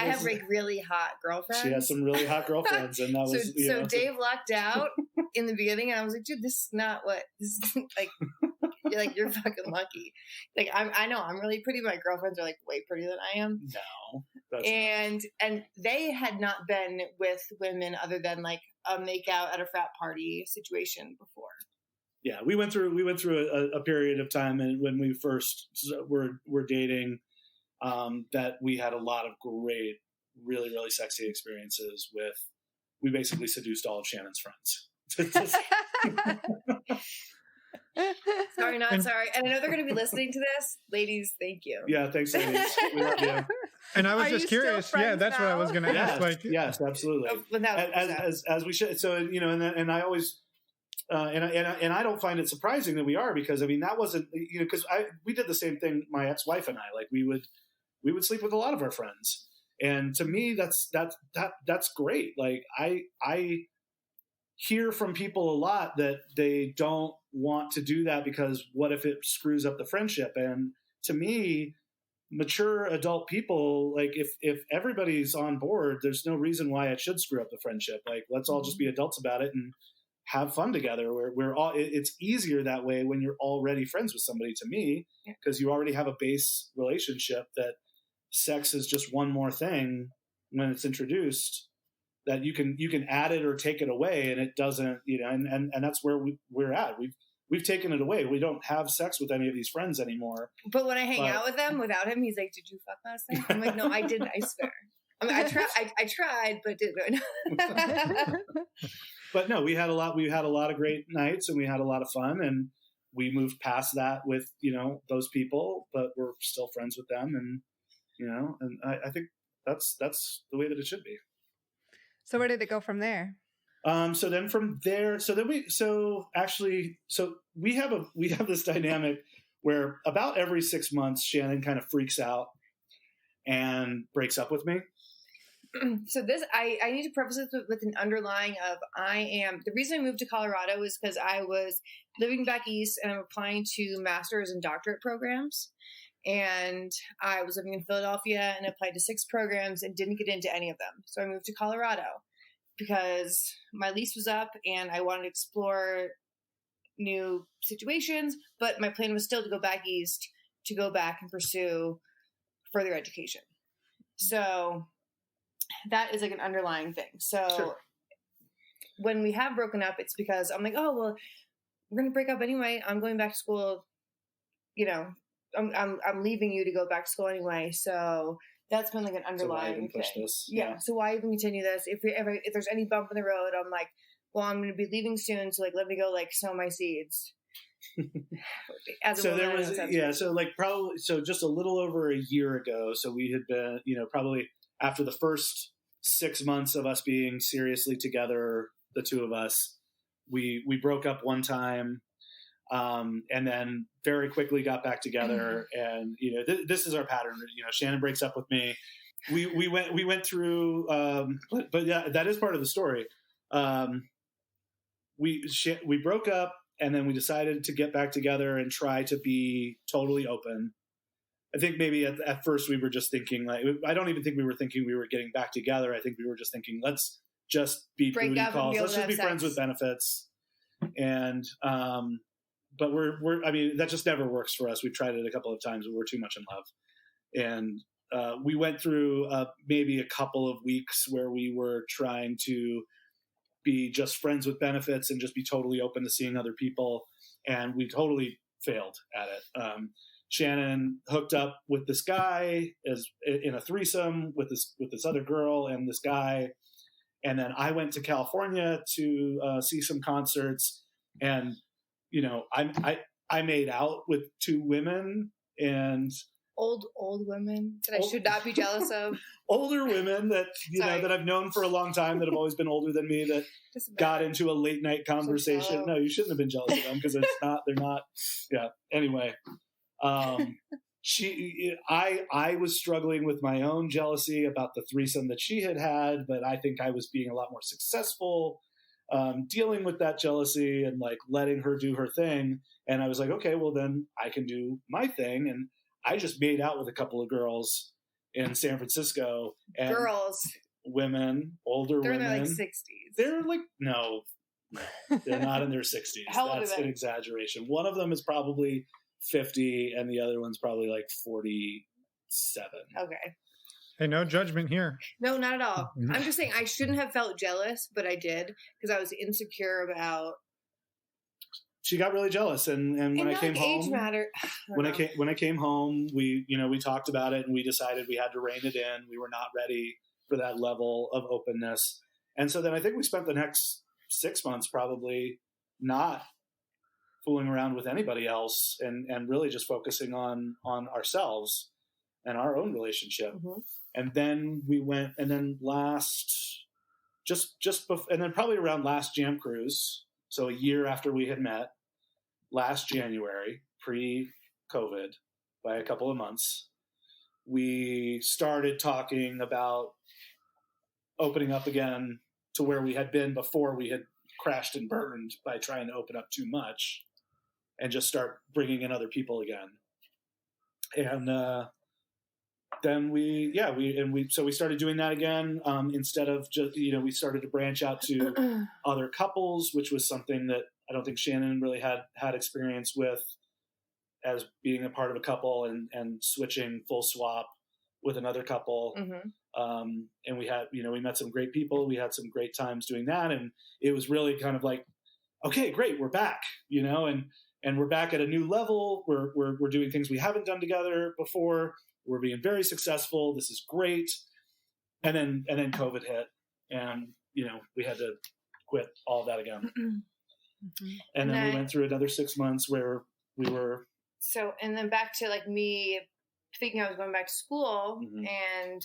[SPEAKER 5] have like really hot girlfriends.
[SPEAKER 1] She has some really hot girlfriends, and that was
[SPEAKER 5] so Dave lucked out in the beginning, and I was like, dude, this is not what this is like. You're fucking lucky. Like, I know I'm really pretty, but my girlfriends are like way prettier than I am.
[SPEAKER 1] No,
[SPEAKER 5] and they had not been with women other than like a make out at a frat party situation before.
[SPEAKER 1] Yeah, we went through a period of time, and when we first were dating, that we had a lot of great, really, really sexy experiences with. We basically seduced all of Shannon's friends.
[SPEAKER 5] Sorry, not sorry. And I know they're going to be listening to this. Ladies, thank you.
[SPEAKER 1] Yeah, thanks, ladies. We love you.
[SPEAKER 4] And I was just curious. Yeah, that's what I was going to ask. Like,
[SPEAKER 1] yes, absolutely. As we should. So, and I always, and I don't find it surprising that we are, because, I mean, that wasn't, because we did the same thing, my ex-wife and I, like, we would sleep with a lot of our friends. And to me, that's great. Like, I hear from people a lot that they don't want to do that because what if it screws up the friendship? And to me, mature adult people, like, if everybody's on board, there's no reason why it should screw up the friendship. Like, let's all just be adults about it and have fun together. We're all, it's easier that way when you're already friends with somebody, to me, because you already have a base relationship, that sex is just one more thing when it's introduced, that you can add it or take it away, and it doesn't, and that's where we're at. We've taken it away. We don't have sex with any of these friends anymore.
[SPEAKER 5] But when I hang out with them without him, he's like, "Did you fuck last night?" I'm like, "No, I didn't. I swear." I mean, I tried, but didn't.
[SPEAKER 1] But no, we had a lot of great nights, and we had a lot of fun, and we moved past that with those people, but we're still friends with them, and and I think that's the way that it should be.
[SPEAKER 2] So where did it go from there?
[SPEAKER 1] So then from there, we have this dynamic where about every 6 months, Shannon kind of freaks out and breaks up with me.
[SPEAKER 5] So this, I need to preface this with an underlying of, the reason I moved to Colorado is because I was living back east and I'm applying to master's and doctorate programs. And I was living in Philadelphia and applied to 6 programs and didn't get into any of them. So I moved to Colorado because my lease was up and I wanted to explore new situations, but my plan was still to go back east, to go back and pursue further education. So that is like an underlying thing. So sure. When we have broken up, it's because I'm like, oh, well, we're going to break up anyway. I'm going back to school, I'm leaving you to go back to school anyway. So that's been like an underlying thing. Yeah. So why even continue this? If there's any bump in the road, I'm like, well, I'm going to be leaving soon. So like, let me go like sow my seeds.
[SPEAKER 1] So just a little over a year ago. So we had been, probably after the first 6 months of us being seriously together, the two of us, we broke up one time. And then very quickly got back together. And, this is our pattern. Shannon breaks up with me. We went through, but yeah, that is part of the story. We broke up, and then we decided to get back together and try to be totally open. I think maybe at first we were just thinking, like, I don't even think we were thinking we were getting back together. I think we were just thinking, let's just be booty calls. Let's just be friends with benefits. And, but that just never works for us. We've tried it a couple of times, but we're too much in love. And, we went through maybe a couple of weeks where we were trying to be just friends with benefits and just be totally open to seeing other people. And we totally failed at it. Shannon hooked up with this guy in a threesome with this other girl and this guy. And then I went to California to see some concerts, and, I made out with two women, and
[SPEAKER 5] old women that I should not be jealous of. Older
[SPEAKER 1] women that that I've known for a long time, that have always been older than me, that got into a late night conversation. No, you shouldn't have been jealous of them, because they're not. Yeah. Anyway, I was struggling with my own jealousy about the threesome that she had, but I think I was being a lot more successful dealing with that jealousy and like letting her do her thing. And I was like, okay, well then I can do my thing. And I just made out with a couple of girls in San Francisco. And women, older women.
[SPEAKER 5] They're in their 60s.
[SPEAKER 1] They're like, no, they're not in their 60s. That's an exaggeration. One of them is probably 50 and the other one's probably like 47.
[SPEAKER 5] Okay.
[SPEAKER 4] Hey, no judgment here.
[SPEAKER 5] No, not at all. I'm just saying I shouldn't have felt jealous, but I did, because I was insecure about.
[SPEAKER 1] She got really jealous, and when I came home,
[SPEAKER 5] age matter.
[SPEAKER 1] When I came home, we talked about it, and we decided we had to rein it in. We were not ready for that level of openness, and so then I think we spent the next 6 months probably not fooling around with anybody else, and really just focusing on ourselves and our own relationship. Mm-hmm. And then we went, and then and then probably around last Jam Cruise, so a year after we had met, last January, pre-COVID, by a couple of months, we started talking about opening up again to where we had been before we had crashed and burned by trying to open up too much, and just start bringing in other people again. And then we started doing that again. Instead of just, we started to branch out to other couples, which was something that I don't think Shannon really had experience with, as being a part of a couple and switching full swap with another couple. Mm-hmm. And we had, we met some great people. We had some great times doing that. And it was really kind of like, okay, great, we're back, and we're back at a new level. We're doing things we haven't done together before. We're being very successful. This is great. And then COVID hit, and, we had to quit all that again. Mm-hmm. And then we went through another 6 months where we were.
[SPEAKER 5] So, and then back to like me thinking I was going back to school, mm-hmm. and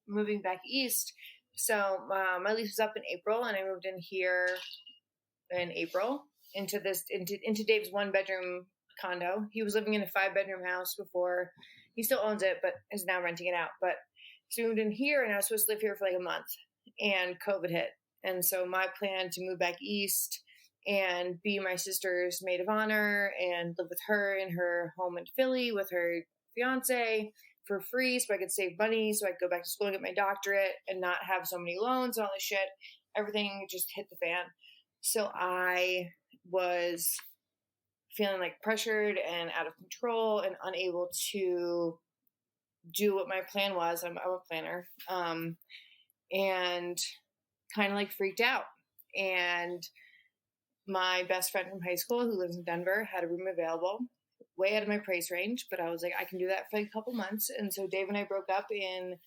[SPEAKER 5] moving back east. So my lease was up in April, and I moved in here in April into Dave's 1-bedroom condo. He was living in a 5-bedroom house before. He still owns it, but is now renting it out. But so we moved in here, and I was supposed to live here for like a month, and COVID hit. And so my plan to move back east and be my sister's maid of honor and live with her in her home in Philly with her fiance for free, so I could save money, so I could go back to school and get my doctorate and not have so many loans and all this shit. Everything just hit the fan. So I was feeling like pressured and out of control and unable to do what my plan was. I'm a planner. And kind of like freaked out. And my best friend from high school, who lives in Denver, had a room available, way out of my price range, but I was like, I can do that for like a couple months. And so Dave and I broke up in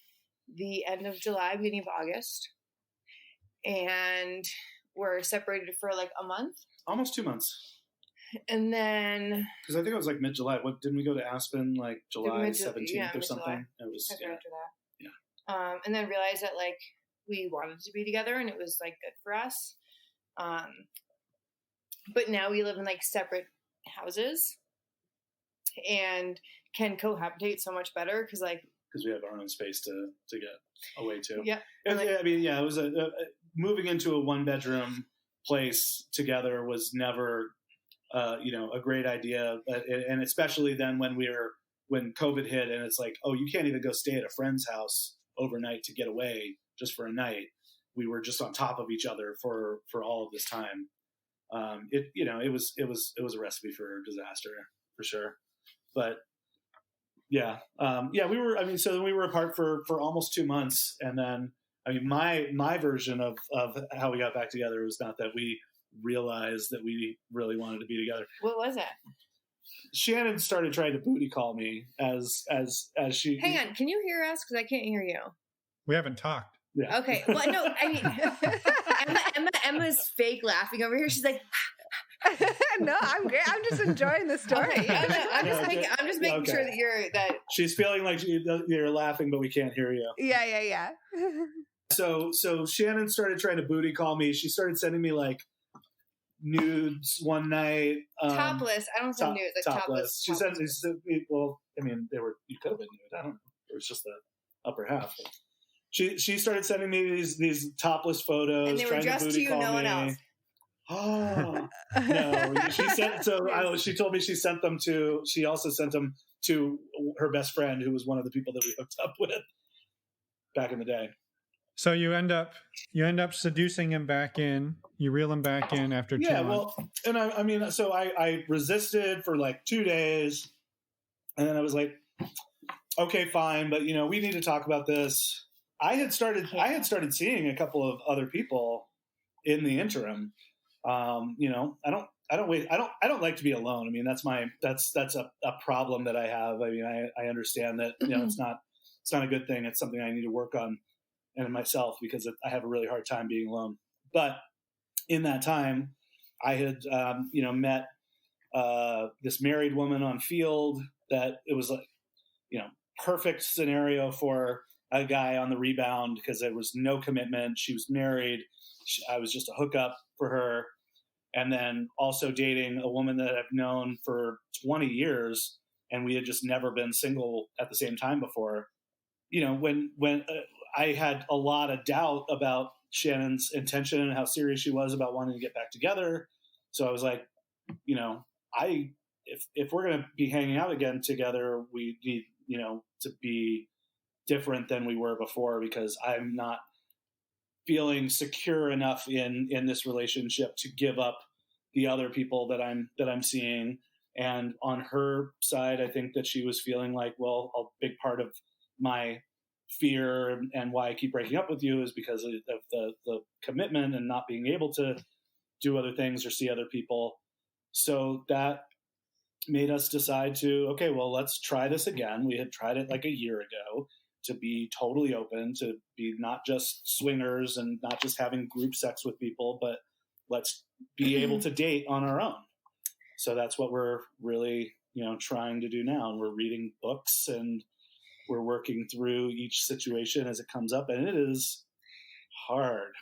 [SPEAKER 5] the end of July, beginning of August, and were separated for like a month.
[SPEAKER 1] Almost 2 months.
[SPEAKER 5] And then,
[SPEAKER 1] because I think it was like mid-July. What, didn't we go to Aspen like July 17th or something? It was
[SPEAKER 5] after that. Yeah. And then realized that like we wanted to be together, and it was like good for us. But now we live in like separate houses and can cohabitate so much better because
[SPEAKER 1] we have our own space to get away to.
[SPEAKER 5] Yeah.
[SPEAKER 1] It was moving into a 1-bedroom place together was never, a great idea. And especially then when COVID hit and it's like, oh, you can't even go stay at a friend's house overnight to get away just for a night. We were just on top of each other for all of this time. It was a recipe for disaster for sure. But yeah, we were. So we were apart for almost 2 months, and then my version of how we got back together was not that we realized that we really wanted to be together.
[SPEAKER 5] What was it?
[SPEAKER 1] Shannon started trying to booty call me as she.
[SPEAKER 5] Hang on, can you hear us? Because I can't hear you.
[SPEAKER 4] We haven't talked.
[SPEAKER 1] Yeah.
[SPEAKER 5] Okay. Well, no, Emma's fake laughing over here. She's like,
[SPEAKER 2] no, I'm great. I'm just enjoying the story.
[SPEAKER 5] Okay, I'm just making sure that
[SPEAKER 1] she's feeling like you're laughing, but we can't hear you.
[SPEAKER 2] Yeah.
[SPEAKER 1] So Shannon started trying to booty call me. She started sending me like nudes one night.
[SPEAKER 5] Topless. I don't say nudes. Like topless.
[SPEAKER 1] She said, well, they were, you could have been nude. I don't know. It was just the upper half. She started sending me these topless photos.
[SPEAKER 5] And they were just to you, no one else.
[SPEAKER 1] Oh no! She told me she also sent them to her best friend, who was one of the people that we hooked up with back in the day.
[SPEAKER 4] So you end up seducing him back in. You reel him back in after 2 months.
[SPEAKER 1] Yeah, well, and I resisted for like 2 days, and then I was like, okay, fine, but we need to talk about this. I had started seeing a couple of other people in the interim. I don't like to be alone. That's a problem that I have. I understand that, it's not a good thing. It's something I need to work on in myself because I have a really hard time being alone. But in that time I had, met, this married woman on Field that it was like, perfect scenario for a guy on the rebound because there was no commitment. She was married. I was just a hookup for her. And then also dating a woman that I've known for 20 years, and we had just never been single at the same time before. When I had a lot of doubt about Shannon's intention and how serious she was about wanting to get back together. So I was like, if we're going to be hanging out again together, we need, to be different than we were before, because I'm not feeling secure enough in this relationship to give up the other people that I'm seeing. And on her side, I think that she was feeling like, well, a big part of my fear and why I keep breaking up with you is because of the commitment and not being able to do other things or see other people. So that made us decide to, okay, well, let's try this again. We had tried it like a year ago, to be totally open, to be not just swingers and not just having group sex with people, but let's be able to date on our own. So that's what we're really, trying to do now. And we're reading books and we're working through each situation as it comes up, and it is hard.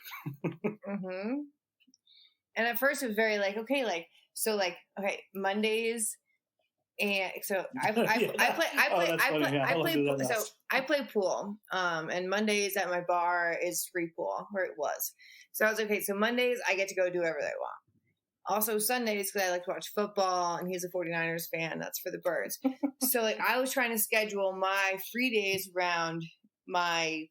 [SPEAKER 5] Mm-hmm. And at first it was very okay, Mondays. And so I play pool. And Mondays at my bar is free pool, where it was. So I was okay. So Mondays I get to go do whatever I want. Also Sundays, because I like to watch football, and he's a 49ers fan. That's for the birds. So I was trying to schedule my free days around my,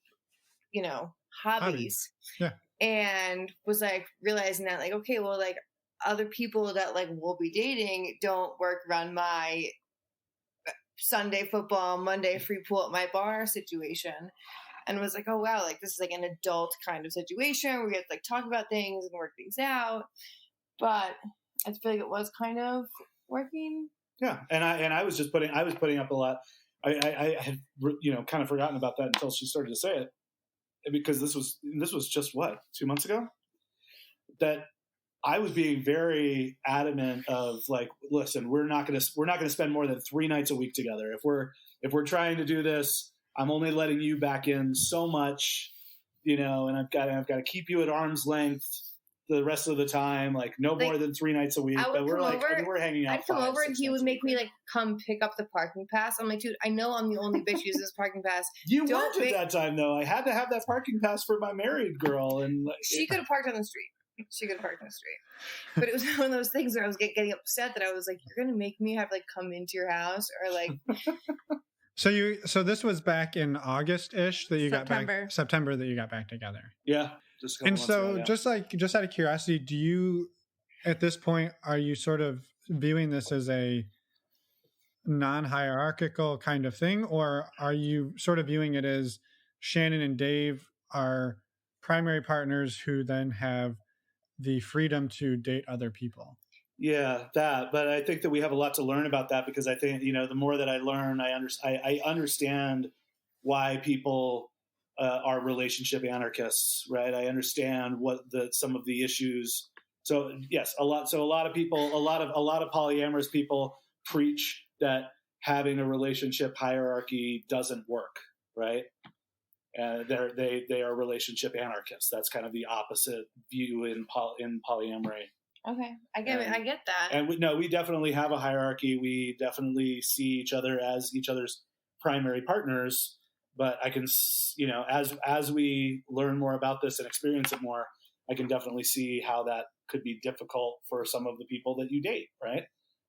[SPEAKER 5] hobbies.
[SPEAKER 4] Yeah.
[SPEAKER 5] And was realizing that okay, well, other people that we'll be dating don't work around my Sunday football, Monday free pool at my bar situation. And was oh wow, this is an adult kind of situation where we have to talk about things and work things out. But I feel like it was kind of working. Yeah.
[SPEAKER 1] And I was putting up a lot. I had, kind of forgotten about that until she started to say it, because this was just 2 months ago, that I was being very adamant of listen, we're not going to spend more than 3 nights a week together. If we're trying to do this, I'm only letting you back in so much, and I've got to keep you at arm's length. the rest of the time, like no more than 3 nights a week. But we're like, we're hanging out.
[SPEAKER 5] I'd come over and he would make me like come pick up the parking pass. I'm like, dude, I know I'm the only bitch who uses this parking pass.
[SPEAKER 1] You weren't at that time though. I had to have that parking pass for my married girl, and like,
[SPEAKER 5] she could have parked on the street. But it was one of those things where I was getting upset that I was like, you're gonna make me have like come into your house or like.
[SPEAKER 4] So this was back in August-ish that you
[SPEAKER 2] September.
[SPEAKER 4] got back, September that you got back together.
[SPEAKER 1] Yeah.
[SPEAKER 4] And so just out of curiosity, do you, at this point, are you sort of viewing this as a non-hierarchical kind of thing, or are you sort of viewing it as Shannon and Daev are primary partners who then have the freedom to date other people?
[SPEAKER 1] Yeah, that. But I think that we have a lot to learn about that, because I think, the more that I learn, I understand why people are relationship anarchists, right? I understand what some of the issues. So yes, a lot of people, a lot of polyamorous people preach that having a relationship hierarchy doesn't work, right? They are relationship anarchists. That's kind of the opposite view in polyamory.
[SPEAKER 5] Okay, I get that.
[SPEAKER 1] And we definitely have a hierarchy. We definitely see each other as each other's primary partners. But I can, as we learn more about this and experience it more, I can definitely see how that could be difficult for some of the people that you date, right?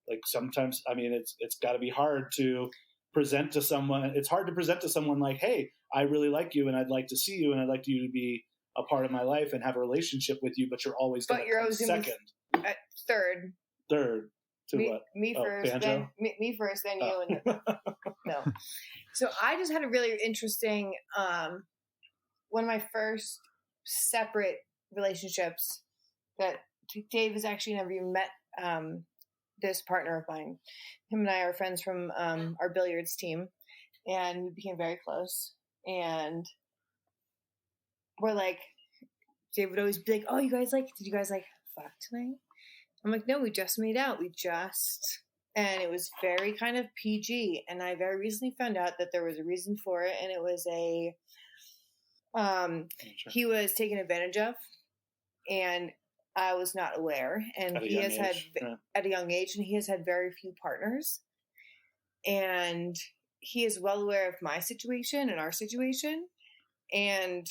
[SPEAKER 1] Like sometimes, it's got to be hard to present to someone. It's hard to present to someone like, hey, I really like you and I'd like to see you and I'd like you to be a part of my life and have a relationship with you, but you're always going to come second.
[SPEAKER 5] Third.
[SPEAKER 1] To what?
[SPEAKER 5] Me first,
[SPEAKER 1] banjo?
[SPEAKER 5] then me first, then you. And no. So I just had a really interesting one of my first separate relationships that Dave has actually never even met this partner of mine. Him and I are friends from our billiards team, and we became very close. And we're like, Dave would always be like, "Oh, did you guys fuck tonight?" I'm like, "No, we just made out. And it was very kind of PG. And I very recently found out that there was a reason for it, and it was he was taken advantage of, and I was not aware. And he has had at a young age, and he has had very few partners, and he is well aware of my situation and our situation, and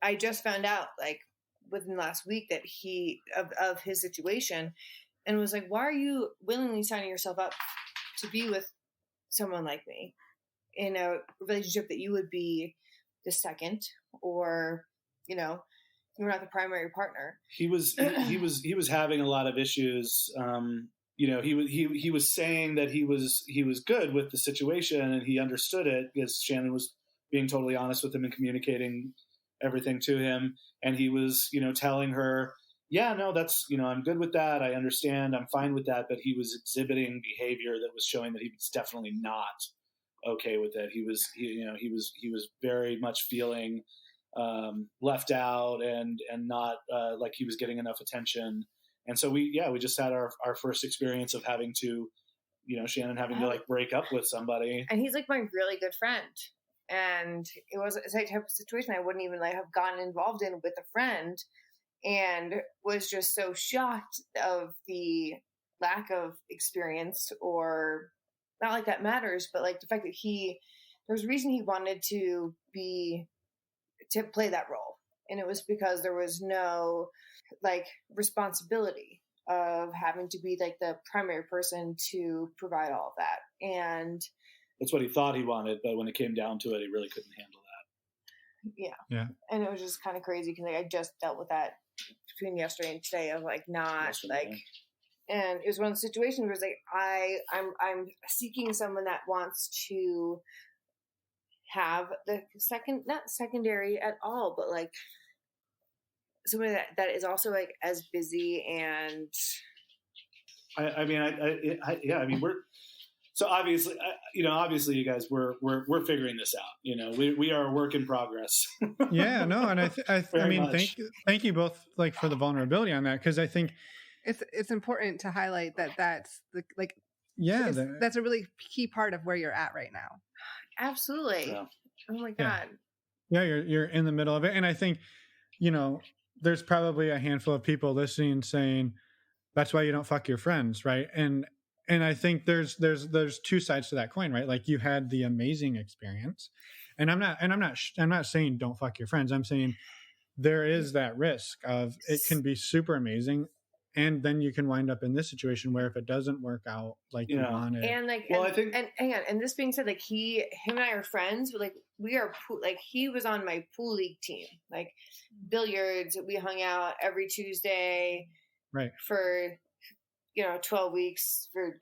[SPEAKER 5] I just found out like within the last week that of his situation, and was like, why are you willingly signing yourself up to be with someone like me in a relationship that you would be the second, or you're not the primary partner? He was
[SPEAKER 1] having a lot of issues. He was saying that he was good with the situation and he understood it because Shannon was being totally honest with him and communicating everything to him. And he was, telling her, yeah, no, that's, I'm good with that. I understand. I'm fine with that. But he was exhibiting behavior that was showing that he was definitely not okay with it. He was very much feeling left out and not like he was getting enough attention. And so we just had our first experience of having to, Shannon having to like break up with somebody.
[SPEAKER 5] And he's like my really good friend. And it was a type of situation I wouldn't even like have gotten involved in with a friend, and was just so shocked of the lack of experience, or not like that matters, but like the fact that there was a reason he wanted to play that role. And it was because there was no like responsibility of having to be like the primary person to provide all of that. And
[SPEAKER 1] that's what he thought he wanted, but when it came down to it, he really couldn't handle that.
[SPEAKER 5] Yeah. And it was just kind of crazy because I just dealt with that between yesterday and today of like not like, and it was one of the situations where it's like I'm seeking someone that wants to have the not secondary at all, but like somebody that is also like as busy. And
[SPEAKER 1] we're so obviously, you guys, we're figuring this out. We are a work in progress.
[SPEAKER 4] Yeah, no, and thank you both like for the vulnerability on that, because I think
[SPEAKER 2] it's important to highlight that's that's a really key part of where you're at right now.
[SPEAKER 5] Absolutely. Yeah. Oh my God.
[SPEAKER 4] Yeah, you're in the middle of it, and I think there's probably a handful of people listening saying, that's why you don't fuck your friends, right? And I think there's two sides to that coin, right? Like you had the amazing experience, and I'm not saying don't fuck your friends. I'm saying there is that risk of it can be super amazing, and then you can wind up in this situation where if it doesn't work out like you wanted,
[SPEAKER 5] and like,
[SPEAKER 1] well,
[SPEAKER 5] and,
[SPEAKER 1] I think,
[SPEAKER 5] and hang on, and this being said, like him and I are friends, but like we are like he was on my pool league team, like billiards. We hung out every Tuesday,
[SPEAKER 4] right,
[SPEAKER 5] for 12 weeks for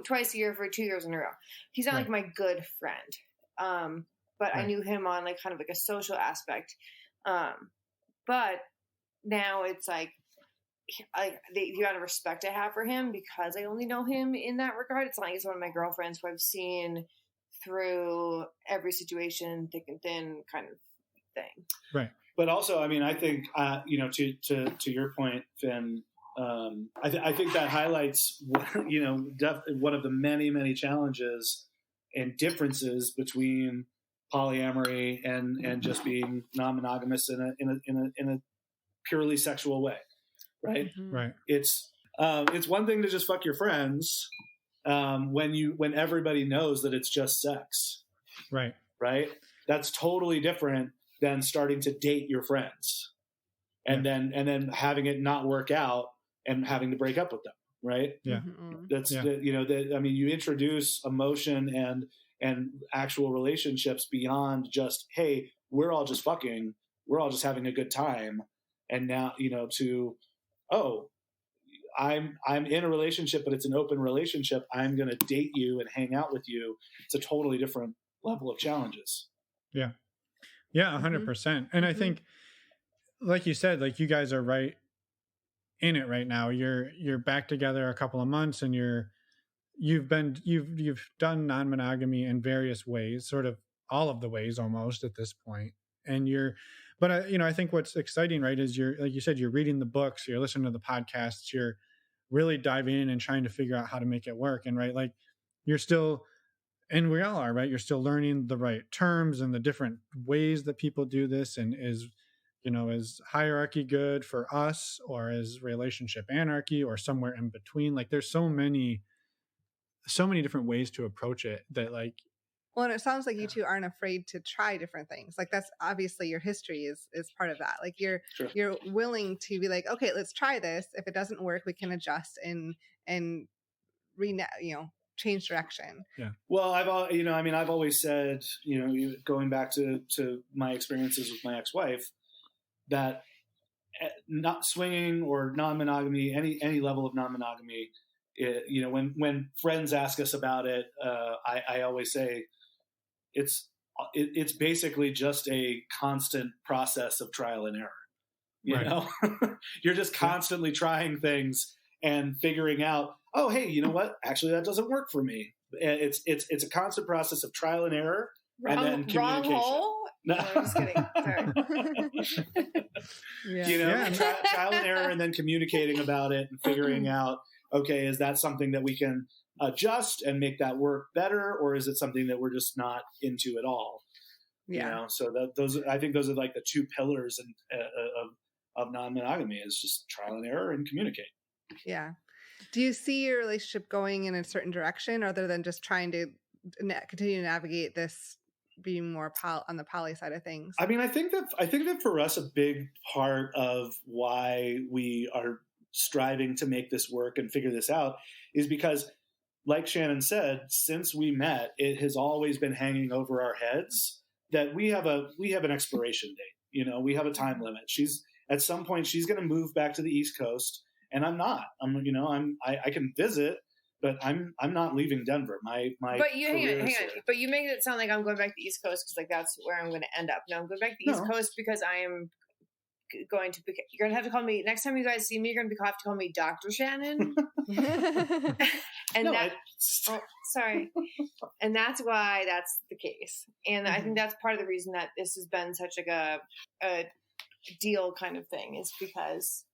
[SPEAKER 5] twice a year for 2 years in a row. He's not like my good friend, but I knew him on like kind of like a social aspect, but now it's like the amount of respect I have for him because I only know him in that regard. It's not like he's one of my girlfriends who I've seen through every situation, thick and thin kind of thing.
[SPEAKER 4] Right.
[SPEAKER 1] But also, I mean, I think, to your point, Finn, I think that highlights, one of the many, many challenges and differences between polyamory and just being non-monogamous in a purely sexual way, right?
[SPEAKER 2] Mm-hmm.
[SPEAKER 4] Right.
[SPEAKER 1] It's one thing to just fuck your friends when everybody knows that it's just sex,
[SPEAKER 4] Right.
[SPEAKER 1] right? That's totally different than starting to date your friends and then having it not work out and having to break up with them, right?
[SPEAKER 4] Yeah.
[SPEAKER 2] Mm-hmm.
[SPEAKER 1] That's you introduce emotion and actual relationships beyond just, hey, we're all just fucking, we're all just having a good time, and now I'm in a relationship, but it's an open relationship. I'm going to date you and hang out with you. It's a totally different level of challenges.
[SPEAKER 4] Yeah. Yeah, 100%. And I think, like you said, like you guys are right in it right now. You're back together a couple of months, and you've done non-monogamy in various ways, sort of all of the ways almost at this point. And I think what's exciting, right, is like you said, you're reading the books, you're listening to the podcasts, you're really diving in and trying to figure out how to make it work. And right, like you're still, and we all are, right? You're still learning the right terms and the different ways that people do this. And is hierarchy good for us, or is relationship anarchy, or somewhere in between? Like there's so many different ways to approach it that like.
[SPEAKER 2] Well, and it sounds like you two aren't afraid to try different things. Like that's obviously your history is part of that. Like you're willing to be like, okay, let's try this. If it doesn't work, we can adjust and change direction.
[SPEAKER 1] Yeah. Well, I've always said, going back to my experiences with my ex-wife, that not swinging or non-monogamy, any level of non-monogamy, when friends ask us about it, I always say it's basically just a constant process of trial and error. You know, you're just constantly trying things and figuring out, oh, hey, you know what? Actually, that doesn't work for me. It's a constant process of trial and error, and then communication.
[SPEAKER 5] Wrong hole? No, I'm just kidding. Sorry.
[SPEAKER 1] Trial and error, and then communicating about it and figuring out, okay, is that something that we can adjust and make that work better, or is it something that we're just not into at all?
[SPEAKER 2] Yeah.
[SPEAKER 1] So I think those are like the two pillars of non-monogamy, is just trial and error and communicate.
[SPEAKER 2] Yeah. Do you see your relationship going in a certain direction, other than just trying to continue to navigate this, being more on the poly side of things?
[SPEAKER 1] I mean, I think that for us, a big part of why we are striving to make this work and figure this out is because, like Shannon said, since we met, it has always been hanging over our heads that we have an expiration date. We have a time limit. At some point she's going to move back to the East Coast, and I'm not. I can visit, but I'm not leaving Denver.
[SPEAKER 5] But you hang on. But you make it sound like I'm going back to the East Coast because like that's where I'm going to end up. No, I'm going back to the East Coast because I am going to. You're going to have to call me next time you guys see me. You're going to have to call me Dr. Shannon. Sorry. And that's why that's the case. And I think that's part of the reason that this has been such like a deal kind of thing, is because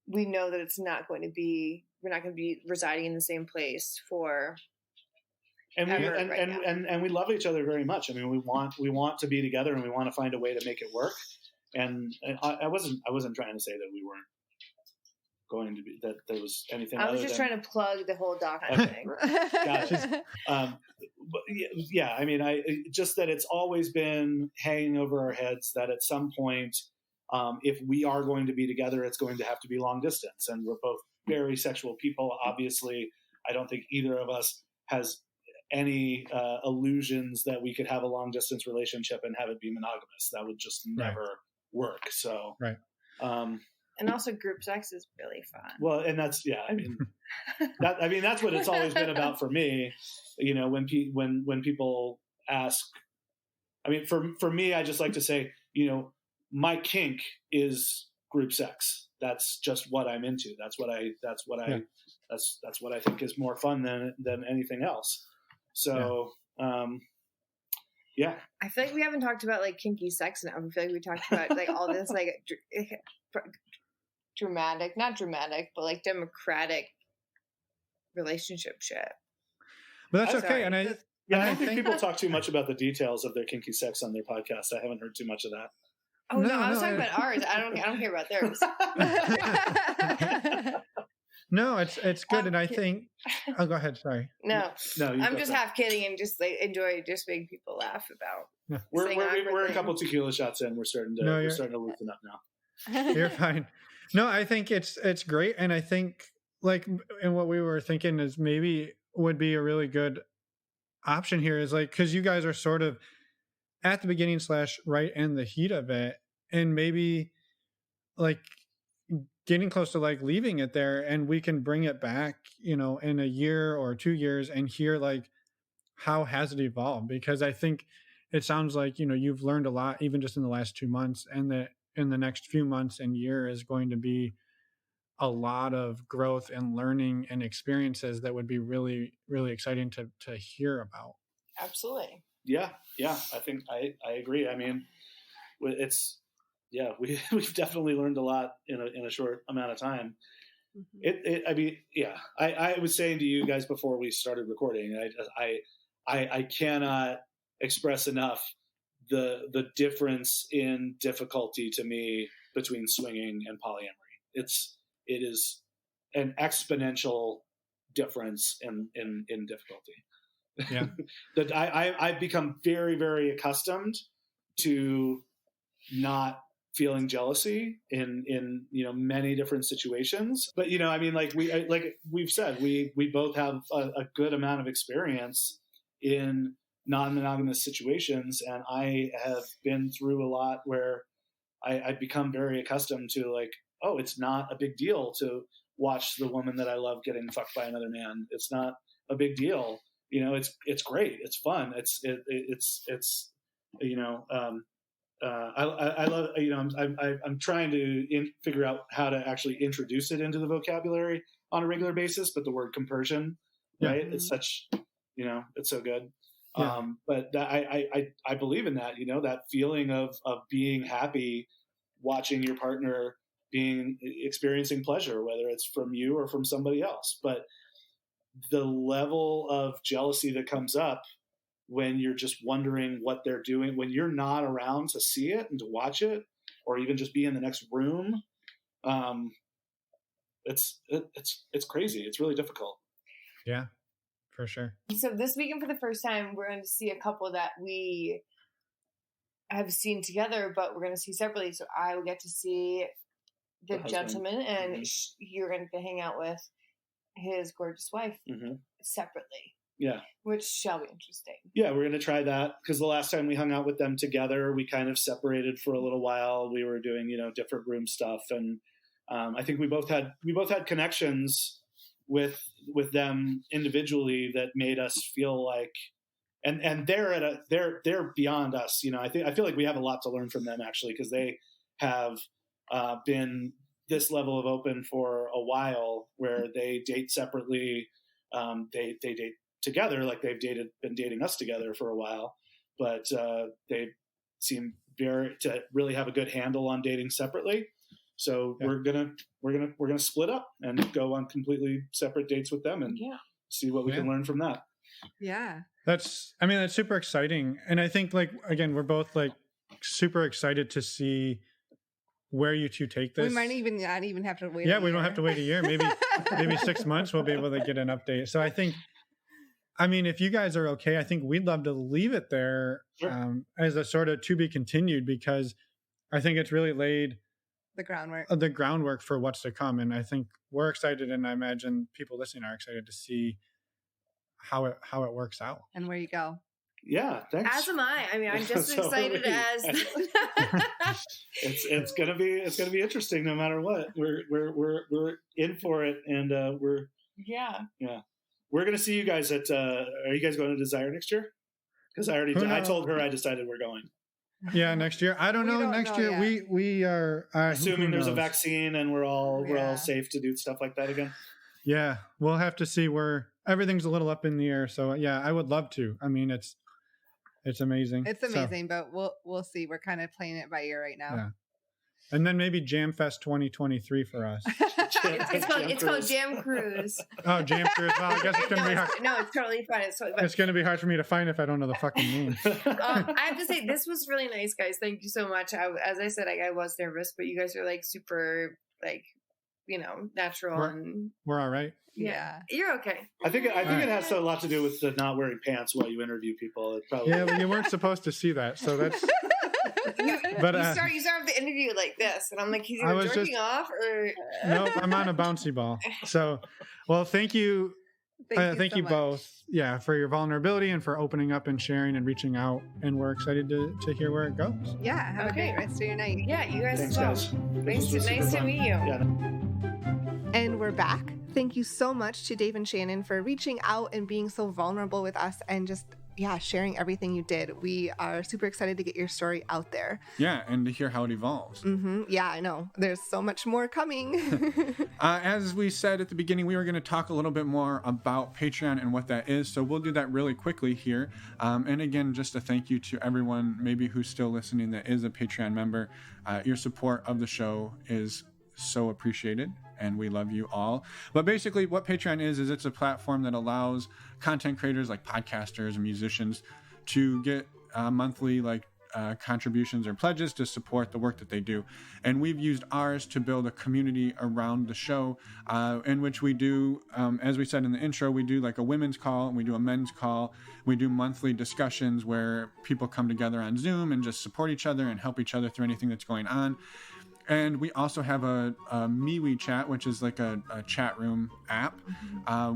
[SPEAKER 5] we know that we're not going to be residing in the same place for
[SPEAKER 1] and we love each other very much. I mean, we want to be together, and we want to find a way to make it work. And I wasn't trying to say that we weren't going to be, that there was anything.
[SPEAKER 5] I was just trying to plug the whole document thing.
[SPEAKER 1] Got it. But yeah, I mean, just that it's always been hanging over our heads that at some point, if we are going to be together, it's going to have to be long distance. And we're both very sexual people. Obviously, I don't think either of us has any illusions that we could have a long distance relationship and have it be monogamous. That would just never work. So,
[SPEAKER 4] right.
[SPEAKER 5] And also group sex is really fun.
[SPEAKER 1] Well, and that's, yeah, I mean, that's what it's always been about for me. You know, when people ask, I mean, for me, I just like to say, you know, my kink is group sex. That's just what I'm into. That's what I think is more fun than anything else. So, yeah.
[SPEAKER 5] I feel like we haven't talked about like kinky sex now. I feel like we talked about like all this like not dramatic, but like democratic relationship shit.
[SPEAKER 4] But that's okay.
[SPEAKER 5] Sorry.
[SPEAKER 4] And
[SPEAKER 1] I don't think people talk too much about the details of their kinky sex on their podcast. I haven't heard too much of that.
[SPEAKER 5] Oh no, I was talking about ours. I don't care about theirs.
[SPEAKER 4] No, it's good, and I think. Oh, go ahead. Sorry.
[SPEAKER 5] No, I'm just half kidding and just like enjoy just making people laugh about.
[SPEAKER 1] We're a couple tequila shots in. We're starting to loosen up now.
[SPEAKER 4] You're fine. No, I think it's great, and I think like, and what we were thinking is maybe would be a really good option here is like, because you guys are sort of at the beginning / right in the heat of it, and maybe like getting close to like leaving it there, and we can bring it back, you know, in a year or 2 years and hear like how has it evolved, because I think it sounds like, you know, you've learned a lot even just in the last 2 months, and that in the next few months and year is going to be a lot of growth and learning and experiences that would be really, really exciting to hear about.
[SPEAKER 5] Absolutely.
[SPEAKER 1] Yeah. I think I agree. I mean, we've definitely learned a lot in a short amount of time. Mm-hmm. I was saying to you guys before we started recording, I cannot express enough the difference in difficulty to me between swinging and polyamory. It is an exponential difference in difficulty.
[SPEAKER 4] Yeah.
[SPEAKER 1] That I've become very, very accustomed to not feeling jealousy in you know, many different situations. But, you know, I mean, like we've said, we both have a good amount of experience in non-monogamous situations, and I have been through a lot where I've become very accustomed to like, oh, it's not a big deal to watch the woman that I love getting fucked by another man. It's not a big deal. You know, it's great. It's fun. It's you know, I love, you know, I'm trying to figure out how to actually introduce it into the vocabulary on a regular basis, but the word compersion, right? It's such, you know, it's so good.
[SPEAKER 4] Yeah.
[SPEAKER 1] But I believe in that, you know, that feeling of being happy, watching your partner experiencing pleasure, whether it's from you or from somebody else. But the level of jealousy that comes up when you're just wondering what they're doing, when you're not around to see it and to watch it, or even just be in the next room, it's crazy. It's really difficult.
[SPEAKER 4] Yeah, for sure.
[SPEAKER 5] So this weekend, for the first time, we're going to see a couple that we have seen together, but we're going to see separately. So I will get to see the gentleman, and you're going to hang out with his gorgeous wife separately. Yeah. Which shall be interesting.
[SPEAKER 1] Yeah, we're going to try that, because the last time we hung out with them together, we kind of separated for a little while. We were doing, you know, different room stuff, and I think we both had connections with them individually that made us feel like, and they're beyond us. You know, I feel like we have a lot to learn from them, actually, because they have been this level of open for a while, where they date separately. They date together, like they've been dating us together for a while, but they seem to really have a good handle on dating separately. So we're gonna split up and go on completely separate dates with them and see what we can learn from that.
[SPEAKER 2] Yeah,
[SPEAKER 4] that's super exciting, and I think, like, again, we're both like super excited to see where you two take this.
[SPEAKER 2] We might not even have to wait.
[SPEAKER 4] Yeah, we don't have to wait a year. Maybe 6 months we'll be able to get an update. So I think, I mean, if you guys are okay, I think we'd love to leave it there as a sort of to be continued, because I think it's really laid the groundwork for what's to come. And I think we're excited, and I imagine people listening are excited to see how it works out
[SPEAKER 2] and where you go.
[SPEAKER 1] Yeah, thanks.
[SPEAKER 5] As am I. I mean, I'm just excited as.
[SPEAKER 1] It's gonna be interesting no matter what. We're in for it, and we're gonna see you guys at. Are you guys going to Desire next year? Because I told her I decided we're going.
[SPEAKER 4] Yeah, next year. I don't know. Next year we are
[SPEAKER 1] assuming there's a vaccine and we're all safe to do stuff like that again.
[SPEAKER 4] Yeah, we'll have to see. Where everything's a little up in the air. So yeah, I would love to. I mean, it's amazing.
[SPEAKER 2] It's amazing, but we'll see. We're kind of playing it by ear right now.
[SPEAKER 4] Yeah. And then maybe Jam Fest 2023 for us.
[SPEAKER 5] It's called Jam Cruise.
[SPEAKER 4] Oh, Jam Cruise. Well, I guess it's going to be hard.
[SPEAKER 5] No, it's totally fine.
[SPEAKER 4] It's going to be hard for me to find if I don't know the fucking name.
[SPEAKER 5] I have to say, this was really nice, guys. Thank you so much. As I said, I was nervous, but you guys are like super, like, natural.
[SPEAKER 4] We're all right.
[SPEAKER 5] Yeah. You're okay.
[SPEAKER 1] I think it has a lot to do with the not wearing pants while you interview people. It probably.
[SPEAKER 4] Yeah, you weren't supposed to see that, so that's.
[SPEAKER 5] You start off the interview like this, and I'm like, he's either jerking off or.
[SPEAKER 4] Nope, I'm on a bouncy ball. So, well, thank you. Thank you both. Yeah, for your vulnerability and for opening up and sharing and reaching out. And we're excited to hear where it goes.
[SPEAKER 2] Yeah, have a great rest of your night.
[SPEAKER 5] Yeah, you guys
[SPEAKER 1] Thanks,
[SPEAKER 5] as well.
[SPEAKER 1] guys.
[SPEAKER 5] Nice to meet you.
[SPEAKER 1] Yeah.
[SPEAKER 2] And we're back. Thank you so much to Dave and Shannon for reaching out and being so vulnerable with us and just sharing everything you did. We are super excited to get your story out there.
[SPEAKER 3] Yeah, and to hear how it evolves.
[SPEAKER 2] Mm-hmm. Yeah, I know. There's so much more coming.
[SPEAKER 3] As we said at the beginning, we were going to talk a little bit more about Patreon and what that is. So we'll do that really quickly here. And again, just a thank you to everyone maybe who's still listening that is a Patreon member. Your support of the show is so appreciated, and we love you all. But basically what Patreon is it's a platform that allows content creators like podcasters and musicians to get monthly contributions or pledges to support the work that they do. And we've used ours to build a community around the show, in which we do, as we said in the intro, we do like a women's call and we do a men's call. We do monthly discussions where people come together on Zoom and just support each other and help each other through anything that's going on. And we also have a MeWe chat, which is like a chat room app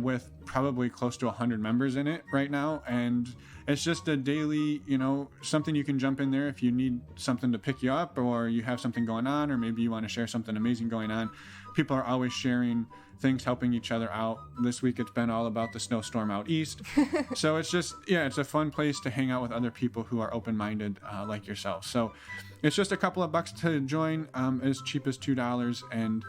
[SPEAKER 3] with probably close to 100 members in it right now. And it's just a daily, something you can jump in there if you need something to pick you up, or you have something going on, or maybe you want to share something amazing going on. People are always sharing things, helping each other out. This week it's been all about the snowstorm out east. So it's just, it's a fun place to hang out with other people who are open-minded like yourself. So it's just a couple of bucks to join, as cheap as $2. And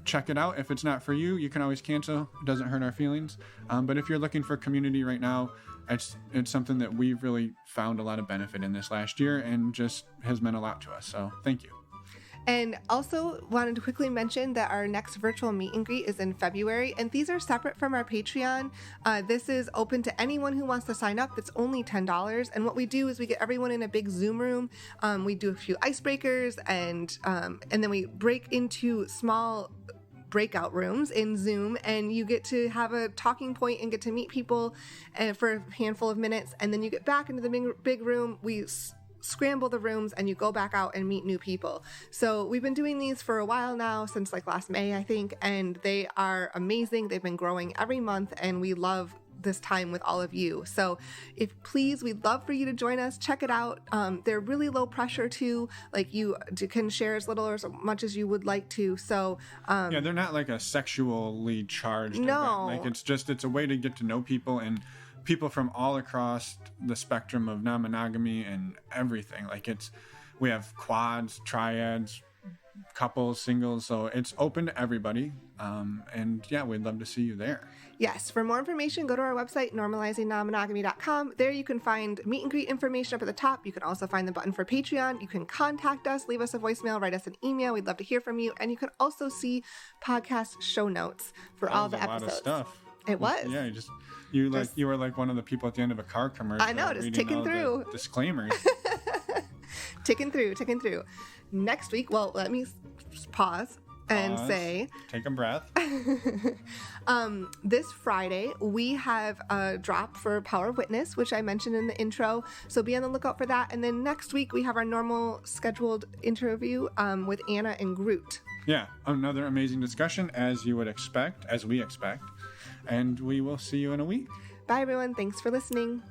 [SPEAKER 3] check it out. If it's not for you, you can always cancel. It doesn't hurt our feelings. But if you're looking for community right now, it's something that we've really found a lot of benefit in this last year and just has meant a lot to us. So thank you.
[SPEAKER 2] And also wanted to quickly mention that our next virtual meet and greet is in February, and these are separate from our Patreon. This is open to anyone who wants to sign up. It's only $10. And what we do is we get everyone in a big Zoom room. We do a few icebreakers, and then we break into small breakout rooms in Zoom, and you get to have a talking point and get to meet people for a handful of minutes. And then you get back into the big room. We scramble the rooms and you go back out and meet new people. So we've been doing these for a while now, since last May, I think, and they are amazing. They've been growing every month, and we love this time with all of you. So we'd love for you to join us. Check it out. They're really low pressure too. You can share as little or as much as you would like to. So
[SPEAKER 3] they're not like a sexually charged event. It's a way to get to know people, and people from all across the spectrum of non-monogamy and everything. We have quads, triads, couples, singles, so it's open to everybody. We'd love to see you there.
[SPEAKER 2] Yes, for more information, go to our website, normalizingnonmonogamy.com. There you can find meet and greet information up at the top. You can also find the button for Patreon. You can contact us, leave us a voicemail, write us an email. We'd love to hear from you. And you can also see podcast show notes for all the episodes.
[SPEAKER 3] A lot of stuff.
[SPEAKER 2] It was.
[SPEAKER 3] Yeah, you were like one of the people at the end of a car commercial.
[SPEAKER 2] I know, just ticking through
[SPEAKER 3] disclaimers.
[SPEAKER 2] ticking through. Next week, well, let me pause and say,
[SPEAKER 3] take a breath.
[SPEAKER 2] This Friday we have a drop for Power of Witness, which I mentioned in the intro, so be on the lookout for that. And then next week we have our normal scheduled interview with Anna and Groot.
[SPEAKER 3] Yeah, another amazing discussion, as you would expect, as we expect, and we will see you in a week.
[SPEAKER 2] Bye everyone, thanks for listening.